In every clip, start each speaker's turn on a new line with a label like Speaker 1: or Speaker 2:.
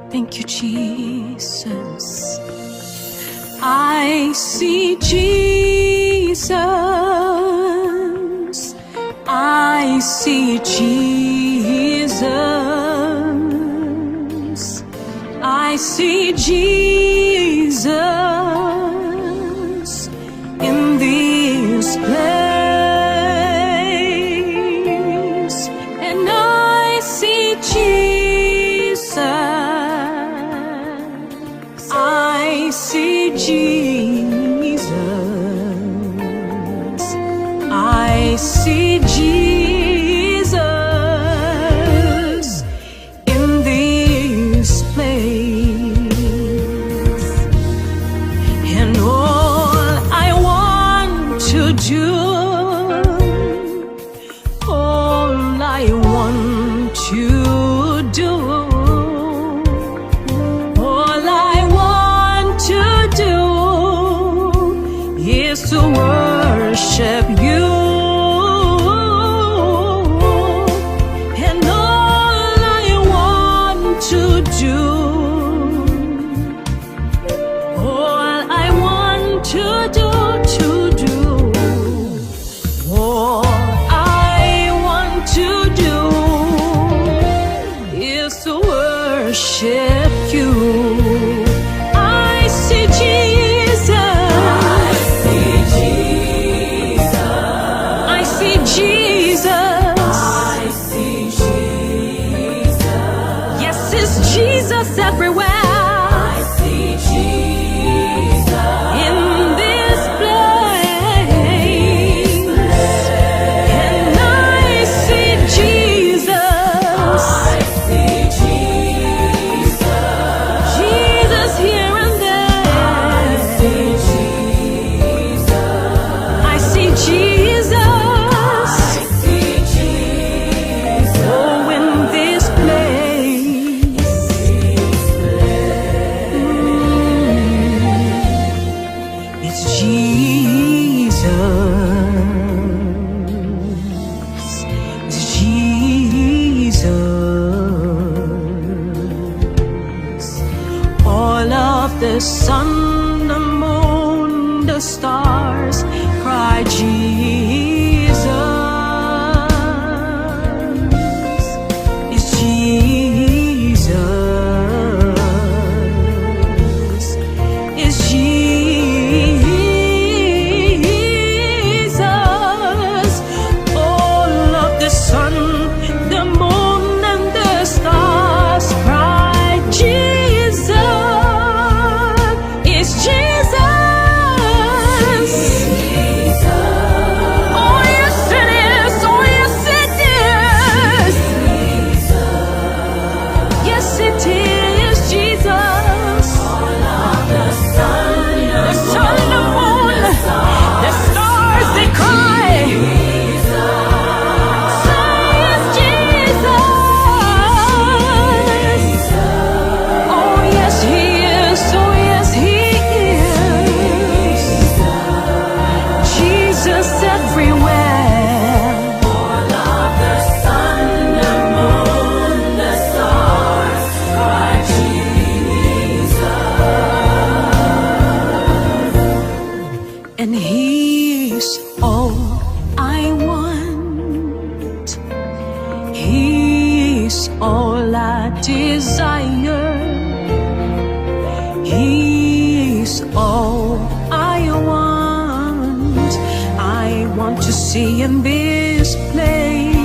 Speaker 1: Thank you, Jesus. I see Jesus. I see Jesus. I see Jesus in this place, and I see Jesus. I see Jesus. I see Jesus in this place, and all I want to do, all I want to do, to worship you, and all I want to do, all I want to do, all I want to do is to worship you. I see Jesus. Jesus everywhere. I see Jesus in this place, and I see Jesus. I see Jesus, Jesus here and there. I see Jesus. I see Jesus. I see Jesus. Oh, in this place. All of the sun, the moon, the stars cry Jesus. It's Jesus. It's Jesus. All of the sun, the moon, and the stars cry Jesus. It's Jesus. Oh yes it is. Oh yes it is. Yes it is Jesus. The sun, the moon, the stars, they cry. Say it's Jesus. Oh yes he is. Oh yes he is. Jesus everywhere. All of the sun, the moon, the stars cry Jesus. And he's all I want. He's all I desire. He's all I want. I want to see in this place.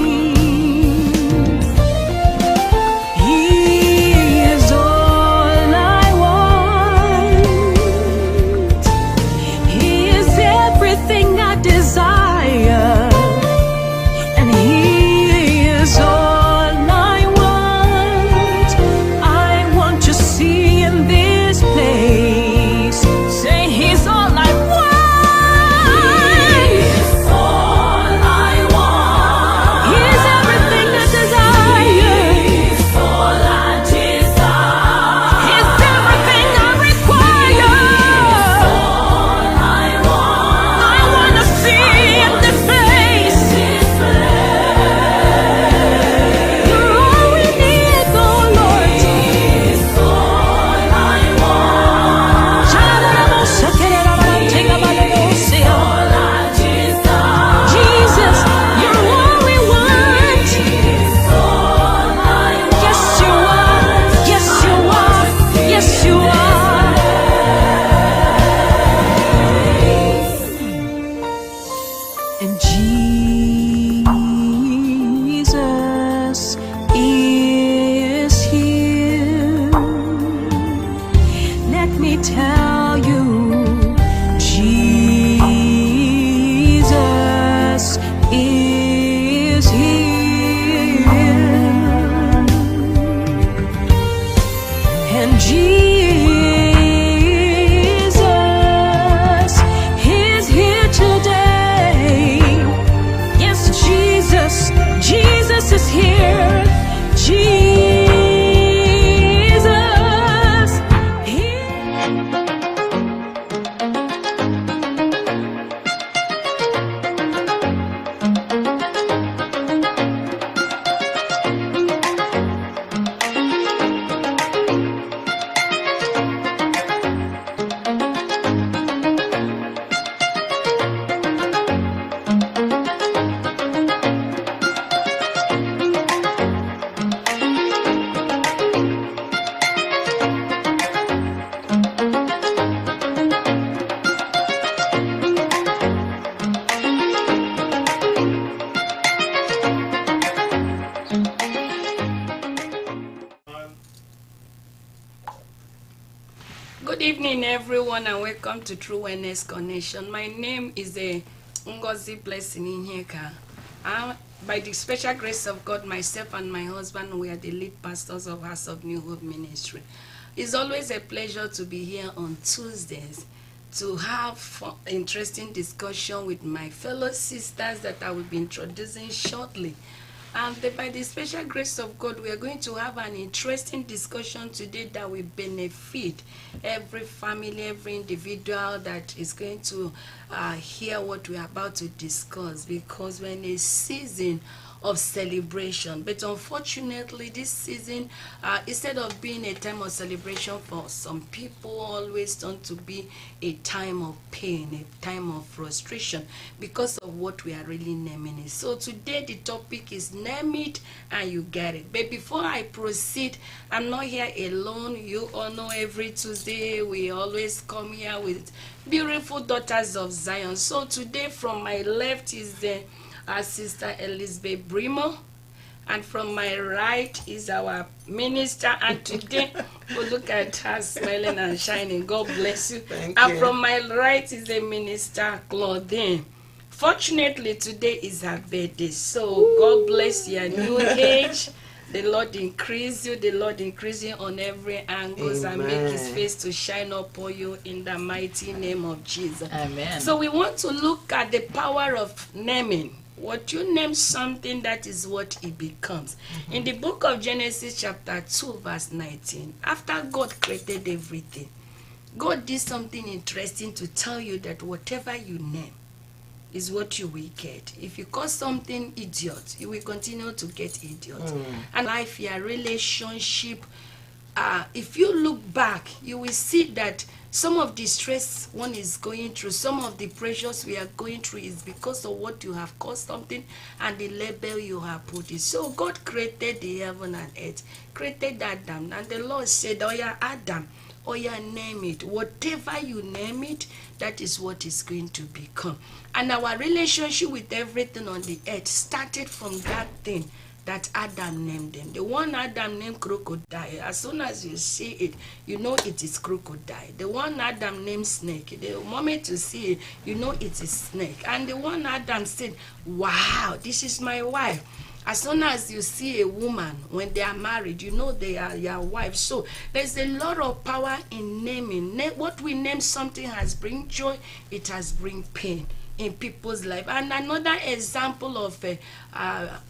Speaker 2: evening, everyone, and welcome to True Wellness Connection. My name is Ngozi Blessing Inheka. By the special grace of God, myself and my husband, we are the lead pastors of House of New Hope Ministry. It's always a pleasure to be here on Tuesdays to have interesting discussion with my fellow sisters that I will be introducing shortly. And by the special grace of God, we are going to have an interesting discussion today that will benefit every family, every individual that is going to hear what we are about to discuss, because we're in a season of celebration. But unfortunately, this season, instead of being a time of celebration for some people, always turn to be a time of pain, a time of frustration, because of what we are really naming it. So today the topic is name it and you get it. But before I proceed, I'm not here alone. You all know every Tuesday we always come here with beautiful daughters of Zion. So today from my left is our sister Elizabeth Brimoh, and from my right is our minister, and today we look at her smiling and shining. God bless you.
Speaker 3: Thank
Speaker 2: And
Speaker 3: you.
Speaker 2: from my right is the minister Claudine. Fortunately today is her birthday, so God bless your new age. The Lord increase you, the Lord increase you on every angle, and make his
Speaker 3: Amen.
Speaker 2: face to shine upon you in the mighty name of Jesus.
Speaker 4: Amen.
Speaker 2: So we want to look at the power of naming. What you name something, that is what it becomes. In the book of Genesis chapter 2 verse 19, after God created everything, God did something interesting to tell you that whatever you name is what you will get. If you call something idiot, you will continue to get idiot. And life, your relationship, if you look back, you will see that some of the stress one is going through, some of the pressures we are going through is because of what you have called something and the label you have put it. So God created the heaven and earth, created Adam, and the Lord said, oh yeah, Adam, oh yeah, name it. Whatever you name it, that is what is going to become. And our relationship with everything on the earth started from that thing that Adam named them. The one Adam named crocodile, as soon as you see it, you know it is crocodile. The one Adam named snake, the moment you see it, you know it is snake. And the one Adam said, wow, this is my wife. As soon as you see a woman, when they are married, you know they are your wife. So there's a lot of power in naming. What we name something has bring joy, it has bring pain in people's life. And another example of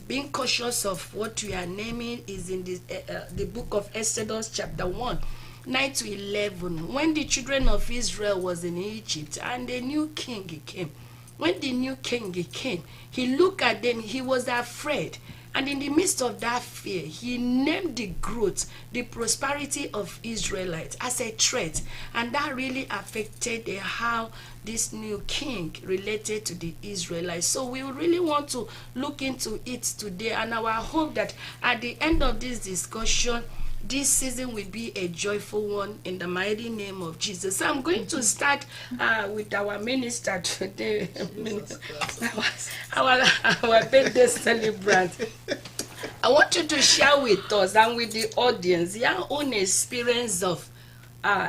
Speaker 2: being cautious of what we are naming is in the book of Exodus chapter 1, 9 to 11, when the children of Israel was in Egypt and a new king came. When the new king came, he looked at them, he was afraid. And in the midst of that fear, he named the growth, the prosperity of Israelites as a threat. And that really affected how this new king related to the Israelites. So we really want to look into it today. And our hope that at the end of this discussion, this season will be a joyful one in the mighty name of Jesus. So I'm going to start with our minister today, our birthday celebrant. I want you to share with us and with the audience your own experience of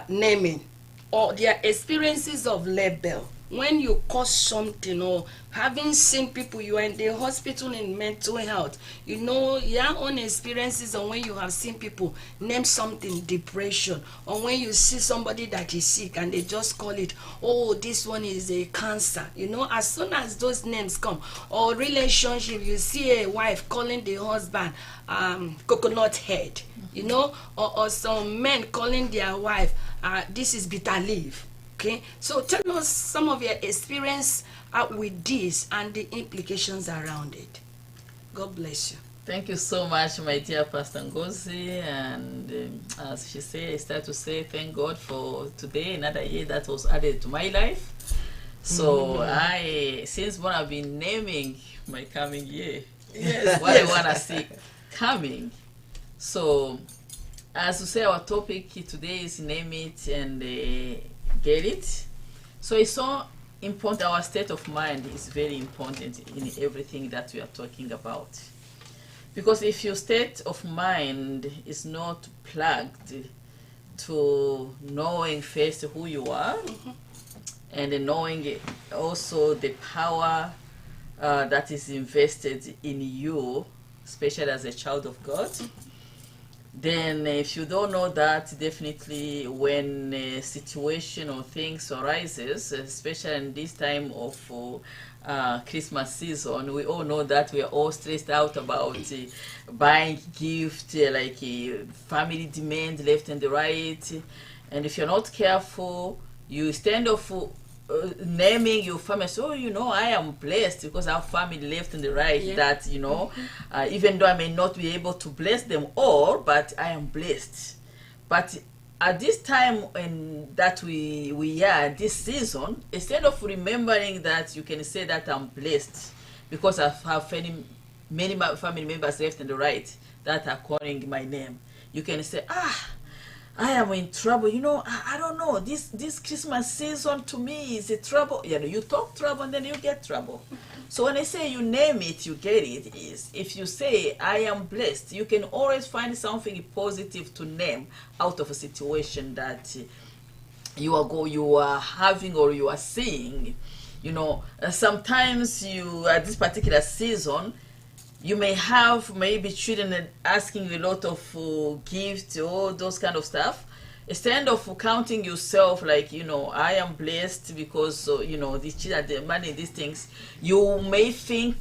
Speaker 2: naming, or their experiences of label. When you cause something, or having seen people, you are in the hospital in mental health, you know your own experiences on when you have seen people name something depression, or when you see somebody that is sick and they just call it, oh, this one is a cancer. You know, as soon as those names come, or relationship, you see a wife calling the husband coconut head, you know, or some men calling their wife this is bitter leaf. Okay, so tell us some of your experience with this and the implications around it. God bless you.
Speaker 4: Thank you so much, my dear Pastor Ngozi. And as she said, I start to say thank God for today, another year that was added to my life. So since when I've been naming my coming year,
Speaker 3: Yes.
Speaker 4: what I want to see coming. So as you say, our topic today is name it and get it. So it's so important. Our state of mind is very important in everything that we are talking about, because if your state of mind is not plugged, to knowing first who you are, and then knowing also the power that is invested in you, especially as a child of God. Then if you don't know that, definitely when a situation or things arises, especially in this time of Christmas season, we all know that we are all stressed out about buying gift, like family demand left and the right. And if you're not careful, you stand off naming your family. So, I am blessed because our family left and the right.
Speaker 2: Yeah.
Speaker 4: That, even though I may not be able to bless them all, but I am blessed. But at this time that we are this season, instead of remembering that, you can say that I'm blessed because I have many family members left and the right that are calling my name. You can say, I am in trouble. I don't know. This Christmas season to me is a trouble. You talk trouble and then you get trouble. So when I say you name it, you get it. Is if you say I am blessed, you can always find something positive to name out of a situation that you are having or you are seeing. Sometimes you at this particular season, you may have maybe children asking you a lot of gifts, all those kind of stuff. Instead of counting yourself like, I am blessed because, these children, the money, these things, you may think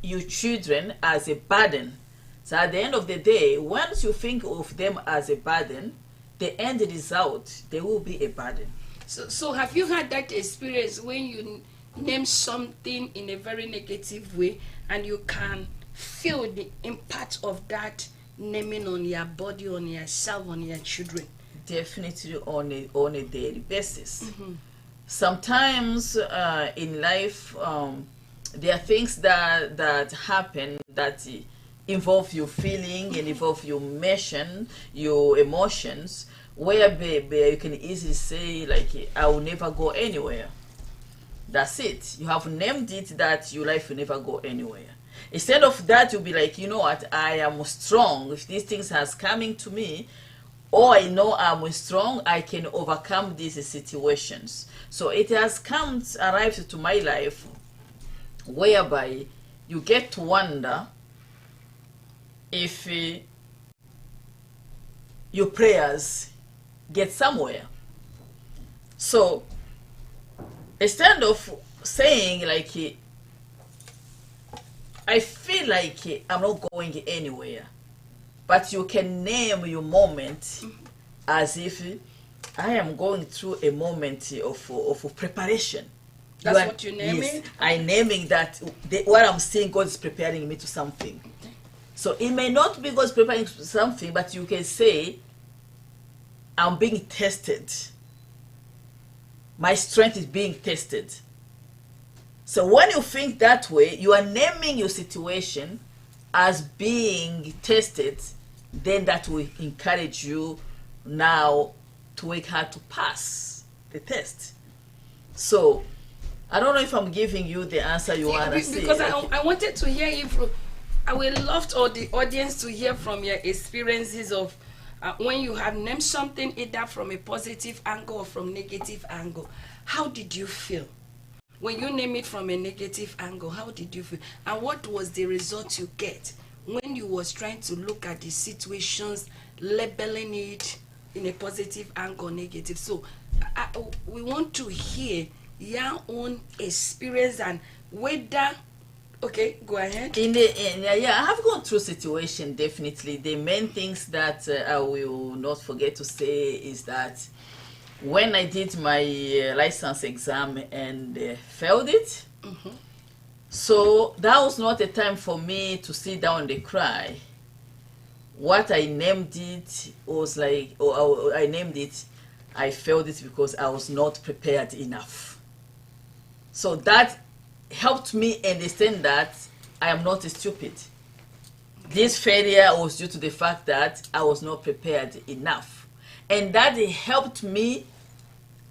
Speaker 4: your children as a burden. So at the end of the day, once you think of them as a burden, the end result, they will be a burden.
Speaker 2: So have you had that experience when you name something in a very negative way and you can feel the impact of that naming on your body, on yourself, on your children?
Speaker 4: Definitely on a daily basis. Sometimes in life, there are things that happen that involve your feeling and involve your emotions, where you can easily say like, I will never go anywhere. That's it. You have named it that your life will never go anywhere. Instead of that, you'll be like, you know what, I am strong. If these things has coming to me, or I know I'm strong, I can overcome these situations. So it has arrived to my life whereby you get to wonder if your prayers get somewhere. So instead of saying like, I feel like I'm not going anywhere, but you can name your moment as if I am going through a moment of preparation.
Speaker 2: That's what you name
Speaker 4: yes,
Speaker 2: it?
Speaker 4: I'm naming that what I'm saying, God is preparing me to something. So it may not be God's preparing to something, but you can say, I'm being tested. My strength is being tested. So when you think that way, you are naming your situation as being tested, then that will encourage you now to work hard to pass the test. So I don't know if I'm giving you the answer you want to see.
Speaker 2: Because I wanted to hear you from, I would love all the audience to hear from your experiences of when you have named something either from a positive angle or from negative angle. How did you feel? When you name it from a negative angle, how did you feel? And what was the result you get when you was trying to look at the situations, labeling it in a positive angle, negative? So we want to hear your own experience and whether, okay, go ahead.
Speaker 4: I have gone through situation, definitely. The main things that I will not forget to say is that when I did my license exam and failed it, so that was not a time for me to sit down and cry. What I named it was like, I failed it because I was not prepared enough. So that helped me understand that I am not stupid. This failure was due to the fact that I was not prepared enough. And that helped me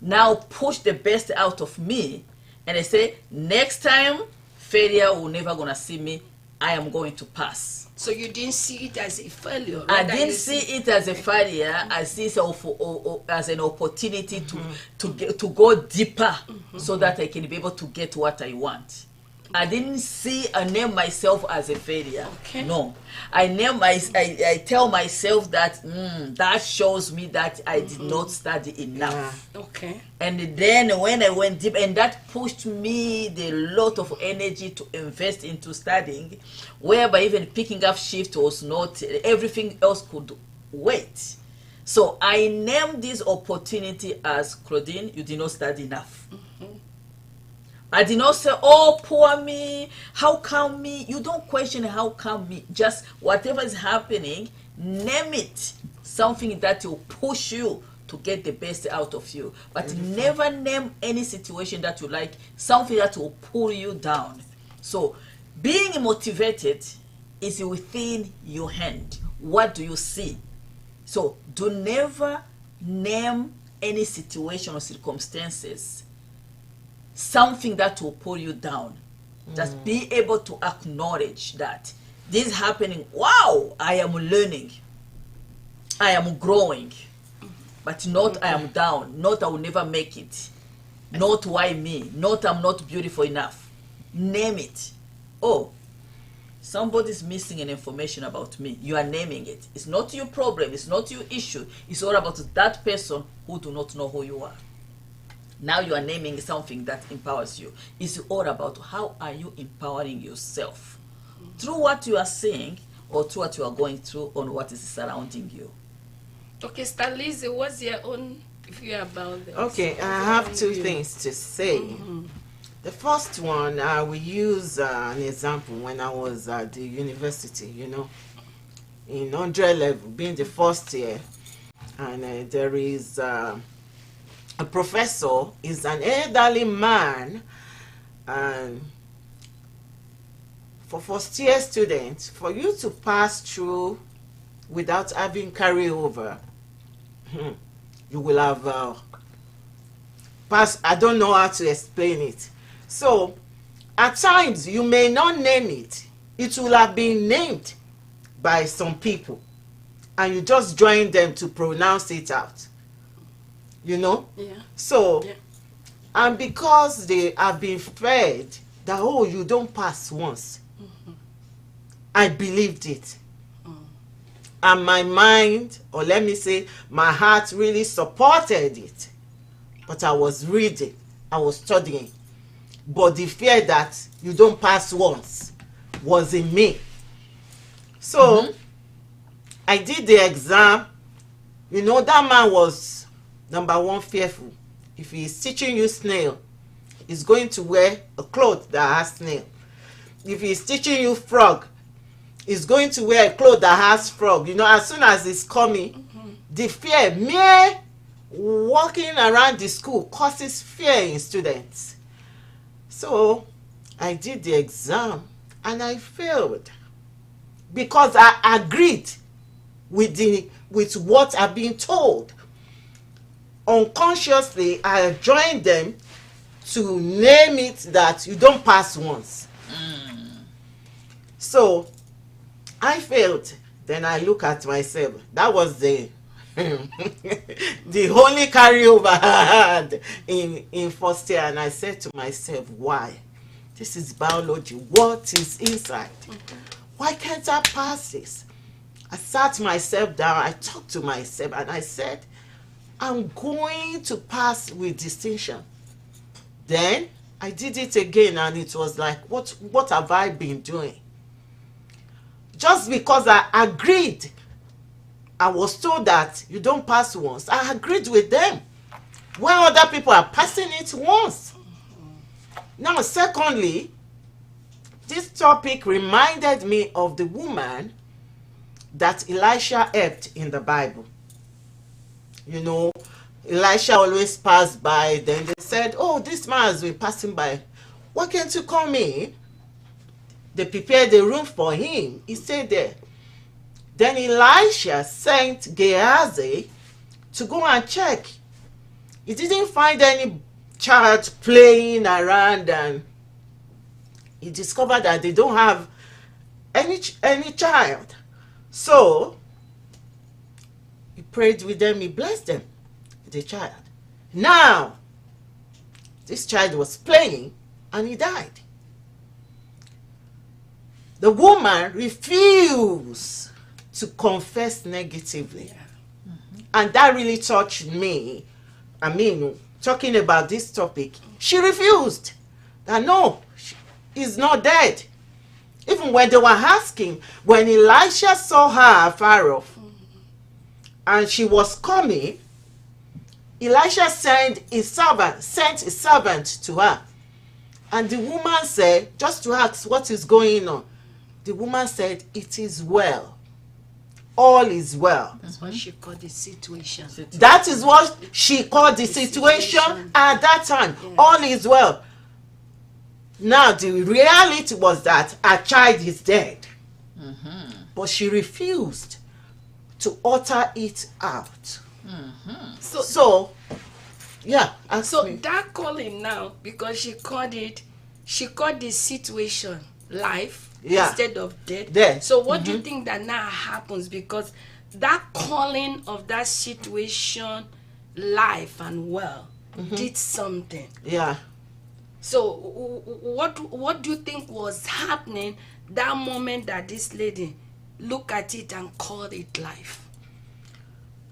Speaker 4: now push the best out of me. And I say, next time, failure will never gonna see me I am going to pass.
Speaker 2: So you didn't see it as a failure.
Speaker 4: I
Speaker 2: rather
Speaker 4: didn't
Speaker 2: you
Speaker 4: see it as a failure. I see it as an opportunity to go deeper, so that I can be able to get what I want. I didn't name myself as a failure.
Speaker 2: Okay.
Speaker 4: No, I tell myself that that shows me that I did not study enough.
Speaker 2: Okay.
Speaker 4: And then when I went deep, and that pushed me the lot of energy to invest into studying, whereby even picking up shift was not, everything else could wait. So I named this opportunity as, Claudine, you did not study enough. I did not say, oh, poor me, how come me? You don't question how come me. Just whatever is happening, name it. Something that will push you to get the best out of you. But never name any situation that you like, something that will pull you down. So being motivated is within your hand. What do you see? So do never name any situation or circumstances something that will pull you down. Just be able to acknowledge that this is happening. Wow, I am learning, I am growing, but not I am down, not I will never make it, not why me, not I'm not beautiful enough. Name it. Oh, somebody's missing an information about me. You are naming it. It's not your problem, it's not your issue. It's all about that person who do not know who you are. Now you are naming something that empowers you. It's all about how are you empowering yourself through what you are saying, or through what you are going through, on what is surrounding you.
Speaker 2: Okay, Starlize, what's your own view about this?
Speaker 3: Okay, I have two things to say. The first one, I will use an example when I was at the university, in 100 level, being the first year. And there is a professor, is an elderly man, and for first year students, for you to pass through without having carryover, you will have passed. I don't know how to explain it. So at times you may not name it. It will have been named by some people, and you just join them to pronounce it out.
Speaker 2: Yeah.
Speaker 3: So,
Speaker 2: Yeah.
Speaker 3: and because they have been fed that, oh, you don't pass once, I believed it. And my mind, or let me say, my heart really supported it. But I was reading, I was studying. But the fear that you don't pass once was in me. So, I did the exam. That man was, number one, fearful. If he's teaching you snail, he's going to wear a cloth that has snail. If he's teaching you frog, he's going to wear a cloth that has frog. As soon as it's coming, the fear, mere walking around the school causes fear in students. So I did the exam and I failed because I agreed with what I've been told. Unconsciously, I joined them to name it that you don't pass once. So I failed. Then I look at myself. That was the the only carryover I had in first year. And I said to myself, why? This is biology. What is inside? Why can't I pass this? I sat myself down. I talked to myself and I said, I'm going to pass with distinction. Then I did it again and it was like, what have I been doing? Just because I agreed, I was told that you don't pass once. I agreed with them. When other people are passing it once. Now, secondly, this topic reminded me of the woman that Elisha helped in the Bible. Elisha always passed by. Then they said, oh, this man has been passing by. Why can't you come in? They prepared the room for him. He stayed there. Then Elisha sent Gehazi to go and check. He didn't find any child playing around, and he discovered that they don't have any child. So he prayed with them, he blessed them, the child. Now, this child was playing and he died. The woman refused to confess negatively. And that really touched me. I mean, talking about this topic, she refused. That no, he's not dead. Even when they were asking, when Elisha saw her afar off, and she was coming, Elisha sent his servant to her. And the woman said, just to ask what is going on, the woman said, it is well. All is well.
Speaker 2: That's what she called the situation.
Speaker 3: That is what she called the situation at that time.
Speaker 2: Yes.
Speaker 3: All is well. Now, the reality was that her child is dead. But she refused to utter it out. So, yeah.
Speaker 2: So that calling now, because she called the situation life instead of death.
Speaker 3: Death.
Speaker 2: So what do you think that now happens? Because that calling of that situation life and well did something.
Speaker 3: Yeah.
Speaker 2: So what do you think was happening that moment that this lady looked at it and called it life?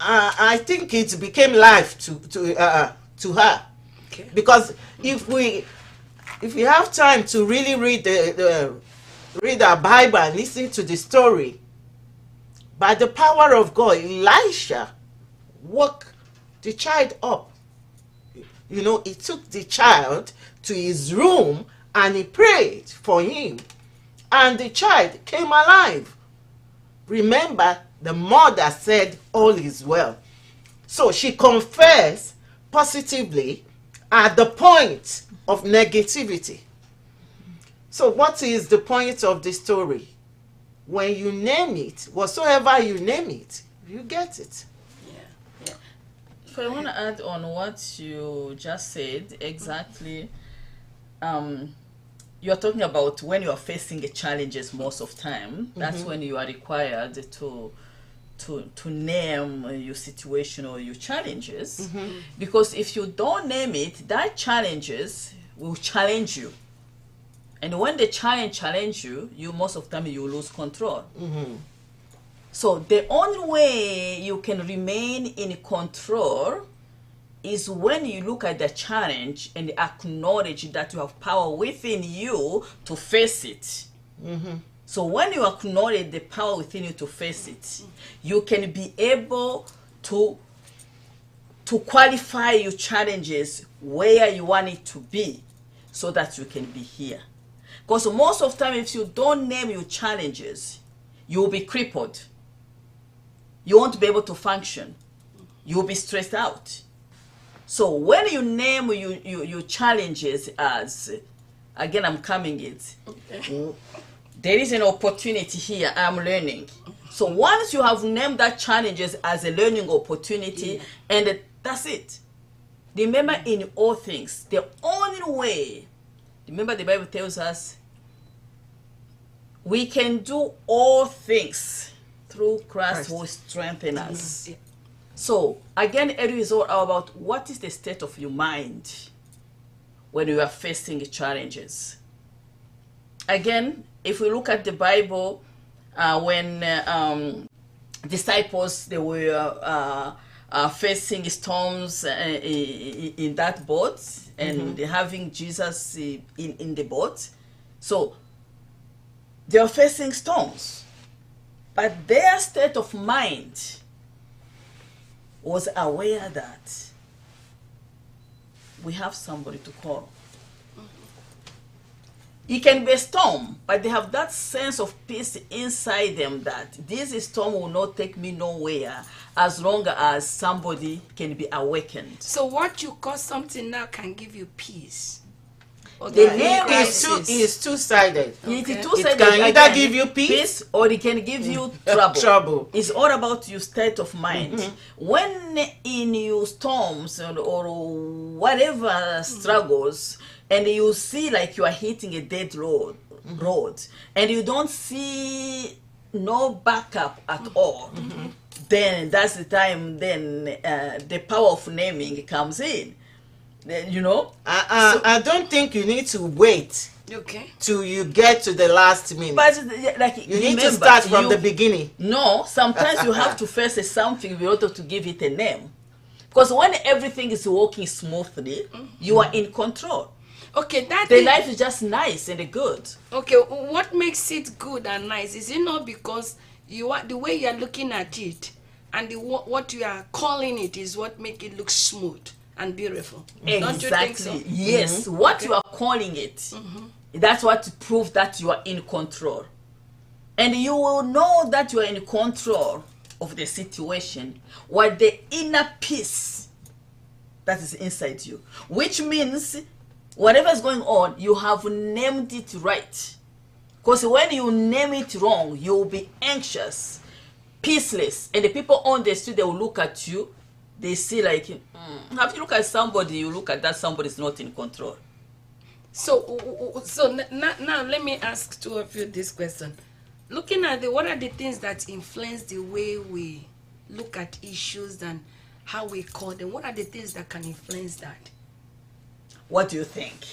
Speaker 3: I think it became life to her.
Speaker 2: Okay.
Speaker 3: Because if we have time to really read our Bible and listen to the story, by the power of God, Elisha woke the child up. You know, he took the child to his room and he prayed for him. And the child came alive. Remember, the mother said, all is well. So she confessed positively at the point of negativity. So what is the point of the story? When you name it, whatsoever you name it, you get it.
Speaker 4: So I want to add on what you just said exactly. You are talking about when you are facing challenges most of time. That's when you are required to name your situation or your challenges. Because if you don't name it, that challenges will challenge you. And when the challenge you, most of the time you lose control. So the only way you can remain in control is when you look at the challenge and acknowledge that you have power within you to face it. So when you acknowledge the power within you to face it, you can be able to qualify your challenges where you want it to be so that you can be here. Because most of the time, if you don't name your challenges, you will be crippled. You won't be able to function. You will be stressed out. So when you name your challenges as, again, I'm coming it, there is an opportunity here, I'm learning. So once you have named that challenges as a learning opportunity, and that's it. Remember, in all things, the only way, remember the Bible tells us, we can do all things through Christ who strengthens us. So, again, it is all about what is the state of your mind when you are facing challenges. Again, if we look at the Bible, when disciples, they were facing storms in that boat, and having Jesus in the boat. So, they are facing storms. But their state of mind was aware that we have somebody to call. It can be a storm, but they have that sense of peace inside them that this storm will not take me nowhere as long as somebody can be awakened.
Speaker 2: So what you call something now can give you peace.
Speaker 3: The name is two-sided.
Speaker 4: It is
Speaker 3: It
Speaker 4: two-sided.
Speaker 3: can either
Speaker 4: Again,
Speaker 3: give you peace
Speaker 4: or it can give you trouble.
Speaker 3: trouble.
Speaker 4: It's all about your state of mind. When in your storms or whatever struggles, and you see like you are hitting a dead road, and you don't see no backup at all, then that's the time then the power of naming comes in. Then, you know,
Speaker 3: I don't think you need to wait
Speaker 2: Okay.
Speaker 3: till you get to the last minute.
Speaker 4: but like
Speaker 3: you need to start from the beginning.
Speaker 4: No, sometimes you have to first say something in order to give it a name. Because when everything is working smoothly, you are in control.
Speaker 2: Okay, that
Speaker 4: The
Speaker 2: is,
Speaker 4: life is just nice and good.
Speaker 2: okay. What makes it good and nice? Is it not because you are the way you are looking at it, and what you are calling it is what make it look smooth and beautiful? Don't you think so?
Speaker 4: Exactly. Yes. What you are calling it, that's what proves that you are in control. And you will know that you are in control of the situation with the inner peace that is inside you. Which means whatever is going on, you have named it right. Because when you name it wrong, you will be anxious, peaceless, and the people on the street, they will look at you. They see like, have you look at somebody, you look at that somebody is not in control.
Speaker 2: So now let me ask two of you this question. Looking at what are the things that influence the way we look at issues and how we call them? What are the things that can influence that?
Speaker 4: What do you think?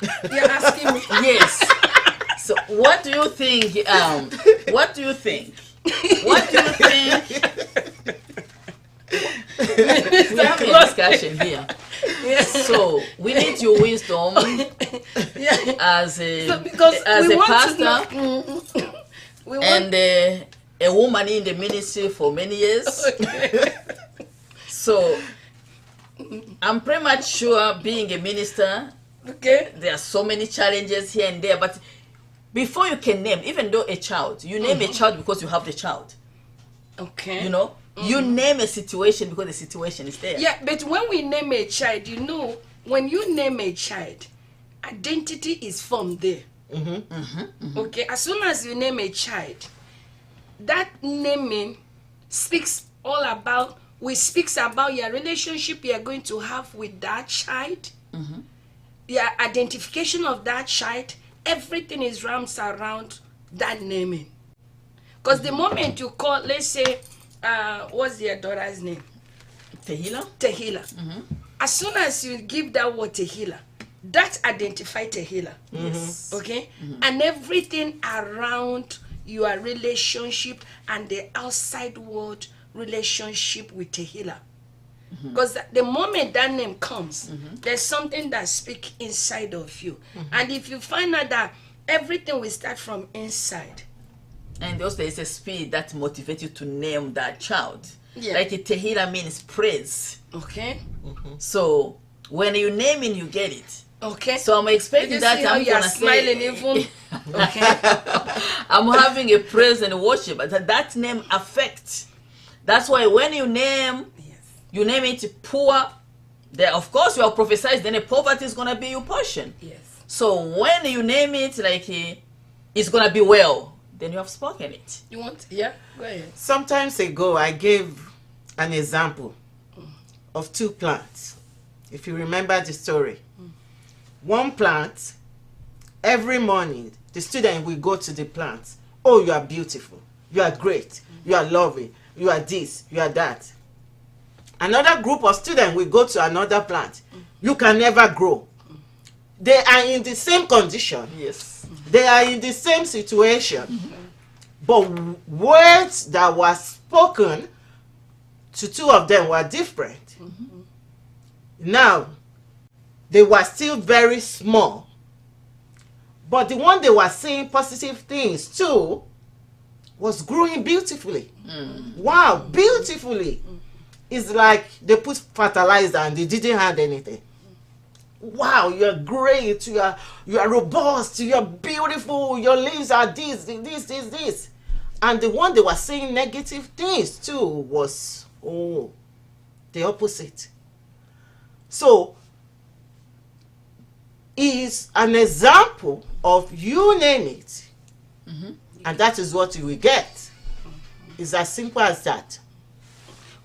Speaker 2: You're asking me.
Speaker 4: Yes. So what do you think? What do you think? What do you think? We have a discussion here.
Speaker 2: Yes.
Speaker 4: So we need your wisdom
Speaker 2: Yeah.
Speaker 4: as a
Speaker 2: So because
Speaker 4: as
Speaker 2: we
Speaker 4: a
Speaker 2: want
Speaker 4: pastor
Speaker 2: to know, we want
Speaker 4: and a woman in the ministry for many years. So I'm pretty much sure being a minister,
Speaker 2: okay.
Speaker 4: there are so many challenges here and there, but before you can name, even though a child, you name a child because you have the child.
Speaker 2: Okay.
Speaker 4: You know, you name a situation because the situation is there.
Speaker 2: Yeah, but when we name a child, you know, when you name a child, identity is formed there. Okay, as soon as you name a child, that naming speaks all about, speaks about your relationship you are going to have with that child, your identification of that child, everything is wrapped around that naming. Because the moment you call, let's say, what's your daughter's name?
Speaker 4: Tehila?
Speaker 2: Tehila. As soon as you give that word Tehila, that identify Tehila.
Speaker 4: Yes.
Speaker 2: Okay? And everything around your relationship and the outside world relationship with Tehila. Because the moment that name comes, there's something that speaks inside of you. And if you find out that everything will start from inside.
Speaker 4: And also there is a spirit that motivates you to name that child.
Speaker 2: Yeah.
Speaker 4: Like Tehila means praise.
Speaker 2: Okay?
Speaker 4: So when you name it, you get it.
Speaker 2: Okay?
Speaker 4: So I'm
Speaker 2: Did
Speaker 4: expecting
Speaker 2: you
Speaker 4: that
Speaker 2: see how
Speaker 4: I'm
Speaker 2: you are
Speaker 4: gonna
Speaker 2: smiling
Speaker 4: say,
Speaker 2: even? Okay?
Speaker 4: I'm having a praise and worship, but that name affects. That's why when you name, you name it poor. There, of course, you are prophesied. Then poverty is gonna be your portion.
Speaker 2: Yes.
Speaker 4: So when you name it like it's gonna be well, then you have spoken it.
Speaker 2: You want? Yeah? Go ahead.
Speaker 3: Sometimes ago, I gave an example of two plants. If you remember the story. One plant, every morning, the student will go to the plant. Oh, you are beautiful. You are great. You are loving. You are this. You are that. Another group of students will go to another plant. You can never grow. They are in the same condition.
Speaker 4: Yes.
Speaker 3: They are in the same situation. But words that were spoken to two of them were different. Now, they were still very small. But the one they were saying positive things to was growing beautifully. Wow, beautifully. It's like they put fertilizer and they didn't add anything. Wow, you're great, you are robust, you're beautiful, your leaves are this. And the one they were saying negative things to was, the opposite. So, is an example of you name it, and that is what you will get. It's as simple as that.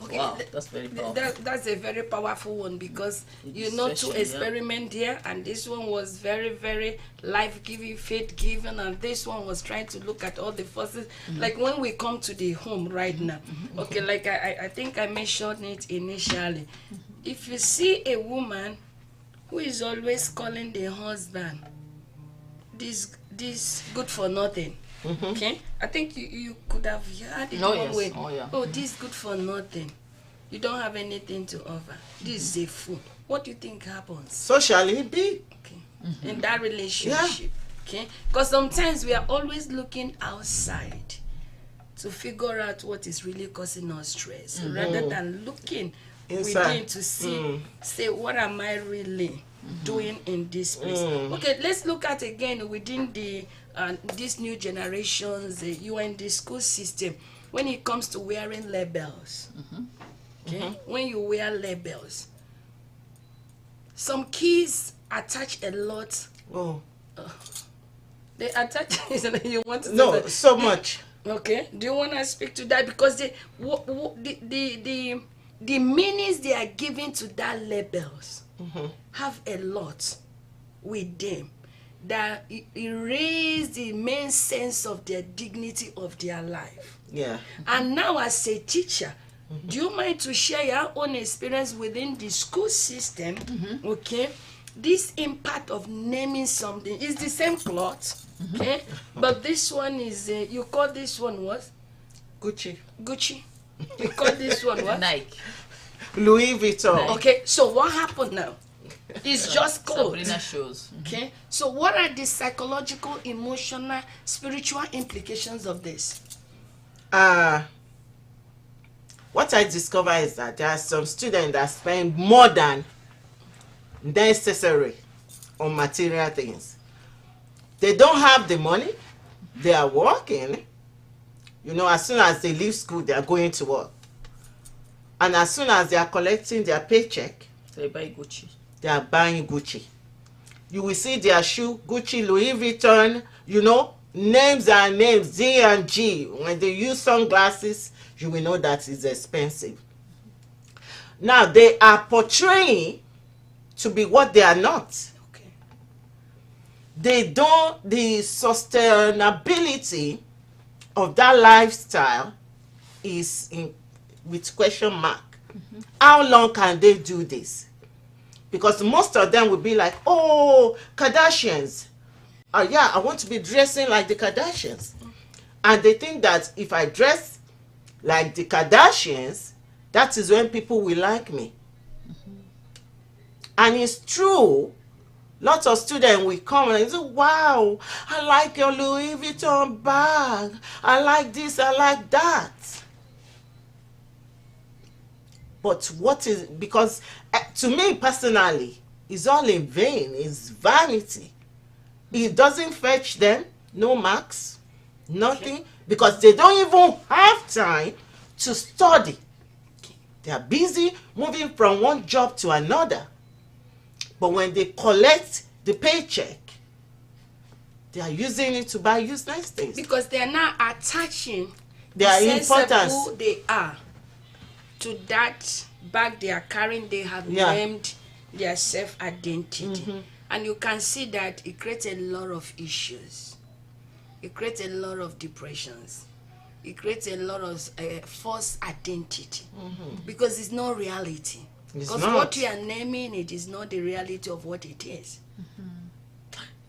Speaker 2: Okay,
Speaker 4: Wow, that's very powerful.
Speaker 2: that's a very powerful one, because you know, to
Speaker 4: Illustration, yeah.
Speaker 2: experiment here, and this one was very, very life-giving, faith-giving, and this one was trying to look at all the forces. Like when we come to the home right now, okay, like I think I mentioned it initially. If you see a woman who is always calling the husband this good for nothing, okay, I think you could have heard it one way. Oh, this good for nothing, you don't have anything to offer, this is a fool. What do you think happens
Speaker 3: Socially, be.
Speaker 2: okay, in that relationship? Okay, because sometimes we are always looking outside to figure out what is really causing us stress, rather than looking
Speaker 3: Inside.
Speaker 2: within to see, say, what am I really doing in this place? Okay, let's look at again within the these new generations. You are in the school system. When it comes to wearing labels, okay, when you wear labels, some kids attach a lot.
Speaker 3: Oh.
Speaker 2: They attach. You want to say
Speaker 3: No,
Speaker 2: that?
Speaker 3: so much.
Speaker 2: Okay, do you want to speak to that? Because the meanings they are giving to that labels have a lot with them that erase the main sense of their dignity of their life.
Speaker 3: Yeah.
Speaker 2: And now, as a teacher, do you mind to share your own experience within the school system? Okay, this impact of naming something is the same cloth, okay, but this one is you call this one what?
Speaker 3: Gucci.
Speaker 2: Gucci. You call this one what?
Speaker 4: Nike.
Speaker 3: Louis Vuitton.
Speaker 2: Okay, so what happened now? It's just clothes.
Speaker 4: Sabrina shows.
Speaker 2: Okay, so what are the psychological, emotional, spiritual implications of this?
Speaker 3: What I discover is that there are some students that spend more than necessary on material things. They don't have the money. They are working. You know, as soon as they leave school, they are going to work. And as soon as they are collecting their paycheck,
Speaker 4: They buy Gucci.
Speaker 3: they are buying Gucci. You will see their shoe, Gucci, Louis Vuitton, you know, names are names, D and G. When they use sunglasses, you will know that it's expensive. Now, they are portraying to be what they are not.
Speaker 2: Okay.
Speaker 3: The sustainability of that lifestyle is with question mark. How long can they do this? Because most of them will be like, oh, Kardashians. Yeah, I want to be dressing like the Kardashians. And they think that if I dress like the Kardashians, that is when people will like me. And it's true. Lots of students will come and say, wow, I like your Louis Vuitton bag. I like this, I like that. But what is, because to me personally, it's all in vain. It's vanity. It doesn't fetch them, no marks, nothing, because they don't even have time to study. They are busy moving from one job to another. But when they collect the paycheck, they are using it to buy useless things.
Speaker 2: Because they are now attaching
Speaker 3: Their
Speaker 2: the sense of
Speaker 3: importance.
Speaker 2: who they are to that bag they are carrying. They have
Speaker 3: Yeah.
Speaker 2: named their self-identity. And you can see that it creates a lot of issues. It creates a lot of depressions. It creates a lot of false identity. Because it's not reality.
Speaker 3: It's
Speaker 2: Because
Speaker 3: not.
Speaker 2: what you are naming, it is not the reality of what it is.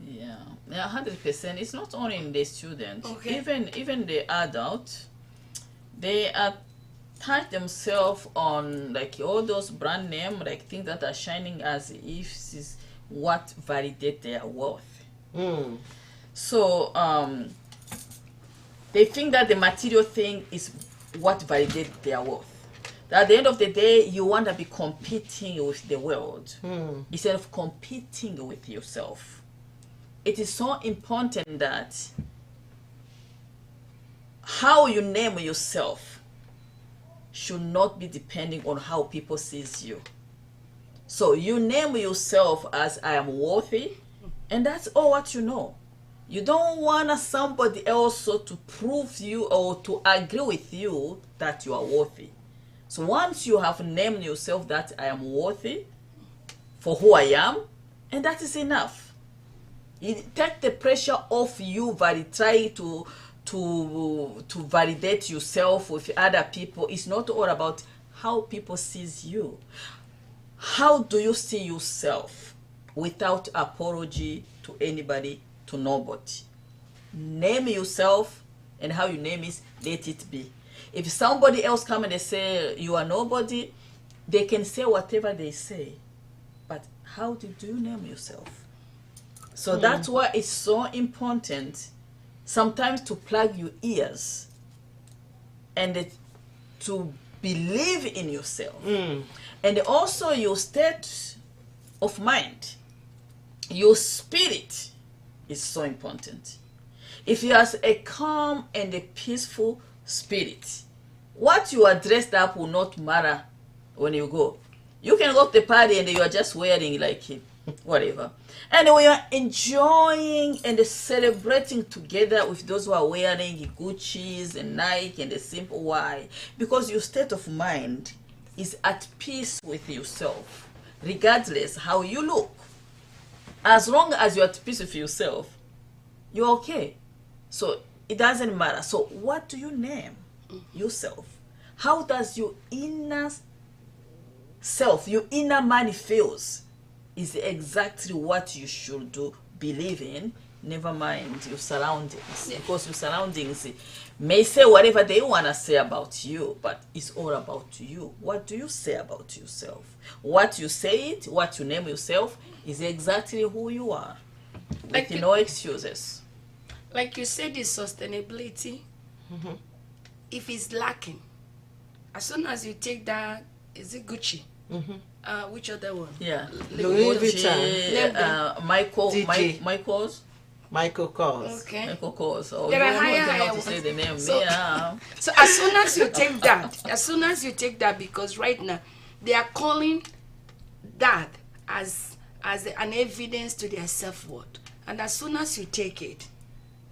Speaker 4: Yeah, 100%. It's not only in the student.
Speaker 2: Okay.
Speaker 4: Even the adult, they attach themselves on like all those brand name, like things that are shining as if this is what validate their worth. So they think that the material thing is what validates their worth. That at the end of the day, you want to be competing with the world instead of competing with yourself. It is so important that how you name yourself should not be depending on how people sees you. So you name yourself as I am worthy, and that's all what you know. You don't want somebody else to prove you or to agree with you that you are worthy. So once you have named yourself that I am worthy for who I am, and that is enough. It take the pressure off you trying to validate yourself with other people. It's not all about how people sees you. How do you see yourself without apology to anybody, to nobody? Name yourself, and how you name it, let it be. If somebody else come and they say you are nobody, they can say whatever they say, but how do you name yourself? So that's why it's so important sometimes to plug your ears and to believe in yourself. And also your state of mind, your spirit is so important. If you have a calm and a peaceful spirit, what you are dressed up will not matter when you go. You can go to the party and you are just wearing like whatever. And we are enjoying and celebrating together with those who are wearing Gucci's and Nike and the simple. Why? Because your state of mind is at peace with yourself, regardless how you look. As long as you're at peace with yourself, you're okay. So it doesn't matter. So what do you name yourself? How does your inner self, your inner man feels, is exactly what you should do, believe in. Never mind your surroundings, because your surroundings may say whatever they want to say about you, but it's all about you. What do you say about yourself? What you say it, what you name yourself, is exactly who you are. Like no excuses.
Speaker 2: Like you said, the sustainability, if it's lacking, as soon as you take that, is it Gucci? Which other one?
Speaker 4: Yeah.
Speaker 3: Louis Vuitton.
Speaker 4: Michael's.
Speaker 3: Michael Kors.
Speaker 2: Okay.
Speaker 4: Michael Kors. Oh,
Speaker 2: There
Speaker 4: you
Speaker 2: are
Speaker 4: don't
Speaker 2: higher,
Speaker 4: even know
Speaker 2: higher
Speaker 4: how to say
Speaker 2: ones.
Speaker 4: the name.
Speaker 2: So-
Speaker 4: Yeah.
Speaker 2: So as soon as you take that, because right now they are calling that as an evidence to their self-worth, and as soon as you take it,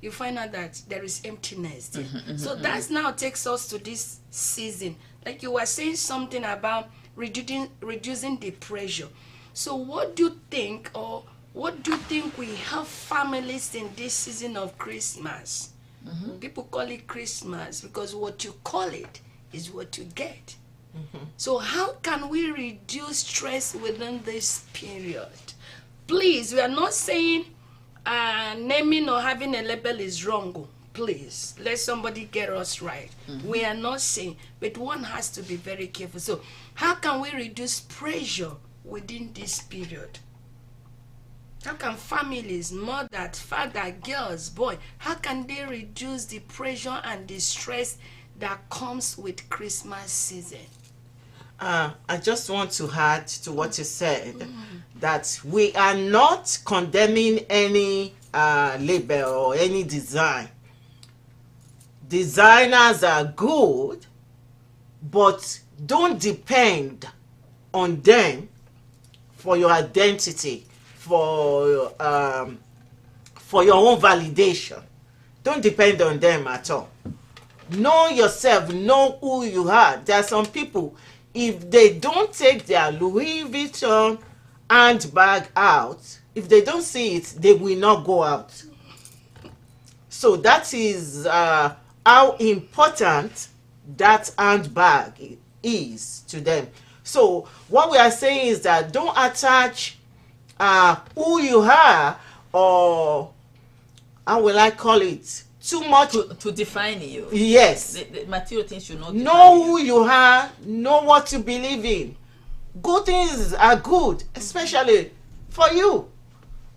Speaker 2: you find out that there is emptiness there. So that now takes us to this season. Like you were saying something about reducing the pressure. So what do you think, or what do you think we have families in this season of Christmas? People call it Christmas because what you call it is what you get. So how can we reduce stress within this period? Please, we are not saying naming or having a label is wrong. Please, let somebody get us right. We are not saying, but one has to be very careful. So how can we reduce pressure within this period? How can families, mother, father, girls, boy, how can they reduce the pressure and the stress that comes with Christmas season?
Speaker 3: I just want to add to what you said, that we are not condemning any label or any design. Designers are good, but don't depend on them for your identity, for your own validation. Don't depend on them at all. Know yourself, know who you are. There are some people, if they don't take their Louis Vuitton handbag out, if they don't see it, they will not go out. So that is how important that handbag is to them. So what we are saying is that don't attach who you are, or how will I call it, too much
Speaker 4: To define you.
Speaker 3: Yes.
Speaker 4: The material things should not define
Speaker 3: Know
Speaker 4: you.
Speaker 3: who you are, know what you believe in. Good things are good, especially for you,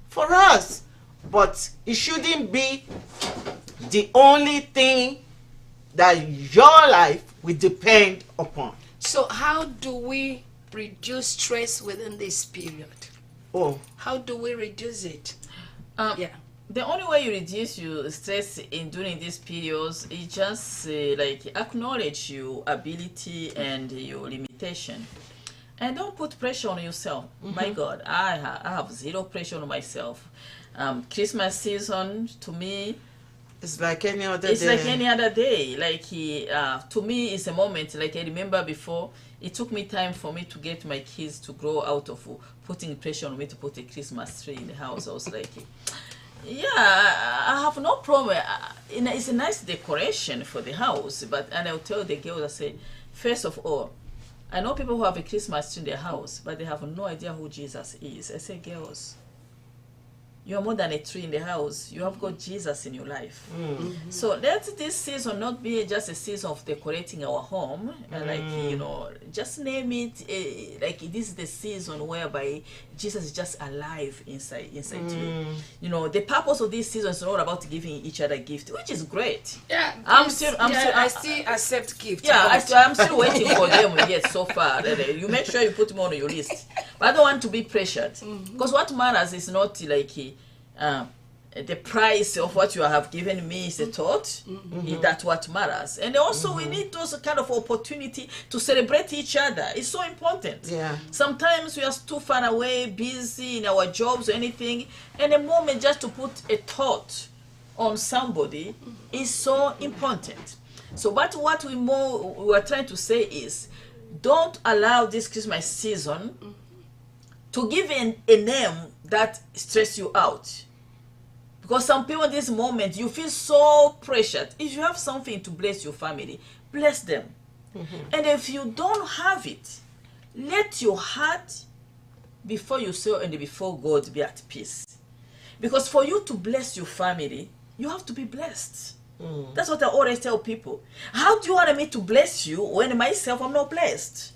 Speaker 3: for us, but it shouldn't be the only thing that your life will depend upon.
Speaker 2: So how do we reduce stress within this period?
Speaker 3: Oh,
Speaker 2: How do we reduce it? Yeah.
Speaker 4: The only way you reduce your stress in during these periods is just like acknowledge your ability and your limitation, and don't put pressure on yourself. My God, I have zero pressure on myself. Christmas season to me,
Speaker 3: It's like any other
Speaker 4: It's
Speaker 3: day.
Speaker 4: like any other day. Like to me, it's a moment. Like I remember before, it took me time for me to get my kids to grow out of putting pressure on me to put a Christmas tree in the house. I was like, yeah, I have no problem. It's a nice decoration for the house, and I'll tell the girls, I say, first of all, I know people who have a Christmas tree in their house, but they have no idea who Jesus is. I say, girls, you are more than a tree in the house. You have got Jesus in your life. So let this season not be just a season of decorating our home. Just name it like this is the season whereby Jesus is just alive inside you. The purpose of this season is not about giving each other gifts, which is great.
Speaker 2: Yeah,
Speaker 4: I
Speaker 2: still accept gifts.
Speaker 4: Yeah, I'm still waiting for them yet so far. You make sure you put them on your list. But I don't want to be pressured. Because what matters is not like the price of what you have given me is the thought. That's what matters. And also we need those kind of opportunity to celebrate each other. It's so important.
Speaker 3: Yeah.
Speaker 4: Sometimes we are too far away, busy in our jobs or anything, and a moment just to put a thought on somebody is so important. So what we are trying to say is, don't allow this Christmas season to give a name that stress you out. Because some people in this moment, you feel so pressured. If you have something to bless your family, bless them. And if you don't have it, let your heart before yourself and before God be at peace. Because for you to bless your family, you have to be blessed. That's what I always tell people. How do you want me to bless you when myself I'm not blessed?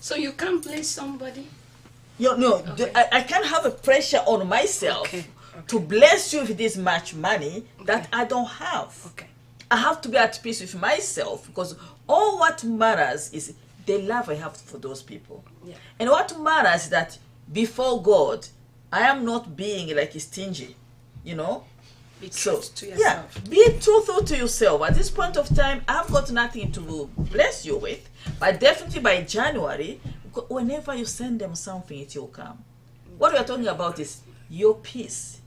Speaker 2: So you can't bless somebody?
Speaker 4: I can't have a pressure on myself to bless you with this much money that I don't have. I have to be at peace with myself, because all what matters is the love I have for those people. And what matters is that before God, I am not being like stingy,
Speaker 2: Be true to yourself.
Speaker 4: Yeah, be truthful to yourself. At this point of time, I've got nothing to bless you with, but definitely by January, whenever you send them something, it will come. What we are talking about is your peace.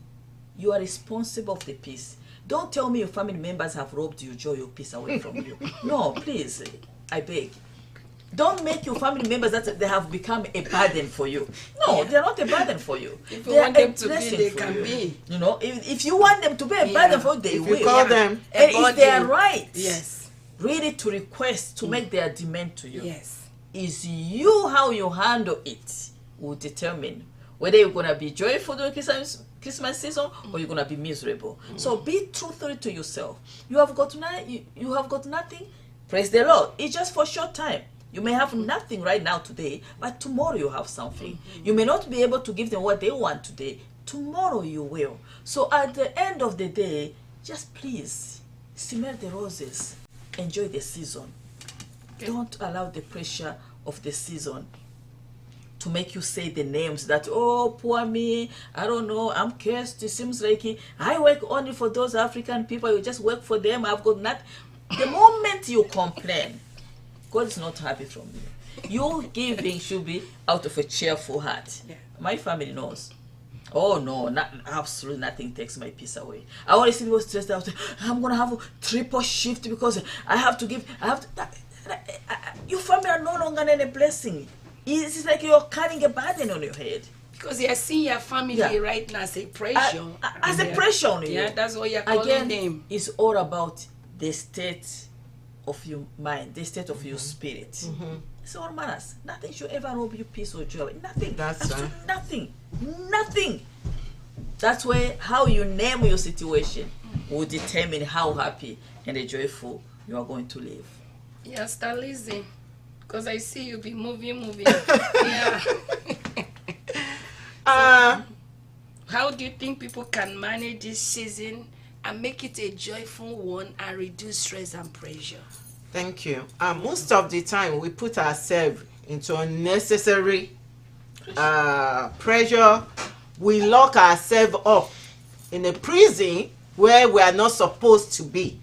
Speaker 4: You are responsible for the peace. Don't tell me your family members have robbed your joy, your peace away from you. No, please, I beg. Don't make your family members that they have become a burden for you. No, they're not a burden for you.
Speaker 2: If you want them to be, they can be.
Speaker 4: If you want them to be a burden for you, they will.
Speaker 3: You call them.
Speaker 4: And if they are right, really to request to make their demand to you. Is you how you handle it will determine whether you're gonna be joyful during Christmas season or you're gonna be miserable. So be truthful to yourself. You have got nothing. Praise the Lord. It's just for a short time. You may have nothing right now today, but tomorrow you have something. You may not be able to give them what they want today. Tomorrow you will. So at the end of the day, just please smell the roses. Enjoy the season. Don't allow the pressure of the season to make you say the names that, oh, poor me, I don't know, I'm cursed. It seems like I work only for those African people. You just work for them. I've got nothing. The moment you complain, God is not happy from you. Your giving should be out of a cheerful heart. My family knows. Oh no, absolutely nothing takes my peace away. I always see people stressed out. I'm going to have a triple shift because I have to give. Your family are no longer any blessing. It's like you're carrying a burden on your head.
Speaker 2: Because you're seeing your family right now as a pressure.
Speaker 4: As a pressure on you.
Speaker 2: Yeah, that's what you're calling them.
Speaker 4: It's all about the state of your mind, the state of your spirit. It's all matters. Nothing should ever rob you peace or joy. Nothing.
Speaker 3: That's right.
Speaker 4: Nothing. Nothing. That's where how you name your situation will determine how happy and joyful you are going to live.
Speaker 2: Yeah, start listening. Because I see you be moving. Yeah. How do you think people can manage this season and make it a joyful one and reduce stress and pressure?
Speaker 3: Thank you. Most of the time, we put ourselves into unnecessary pressure. We lock ourselves up in a prison where we are not supposed to be.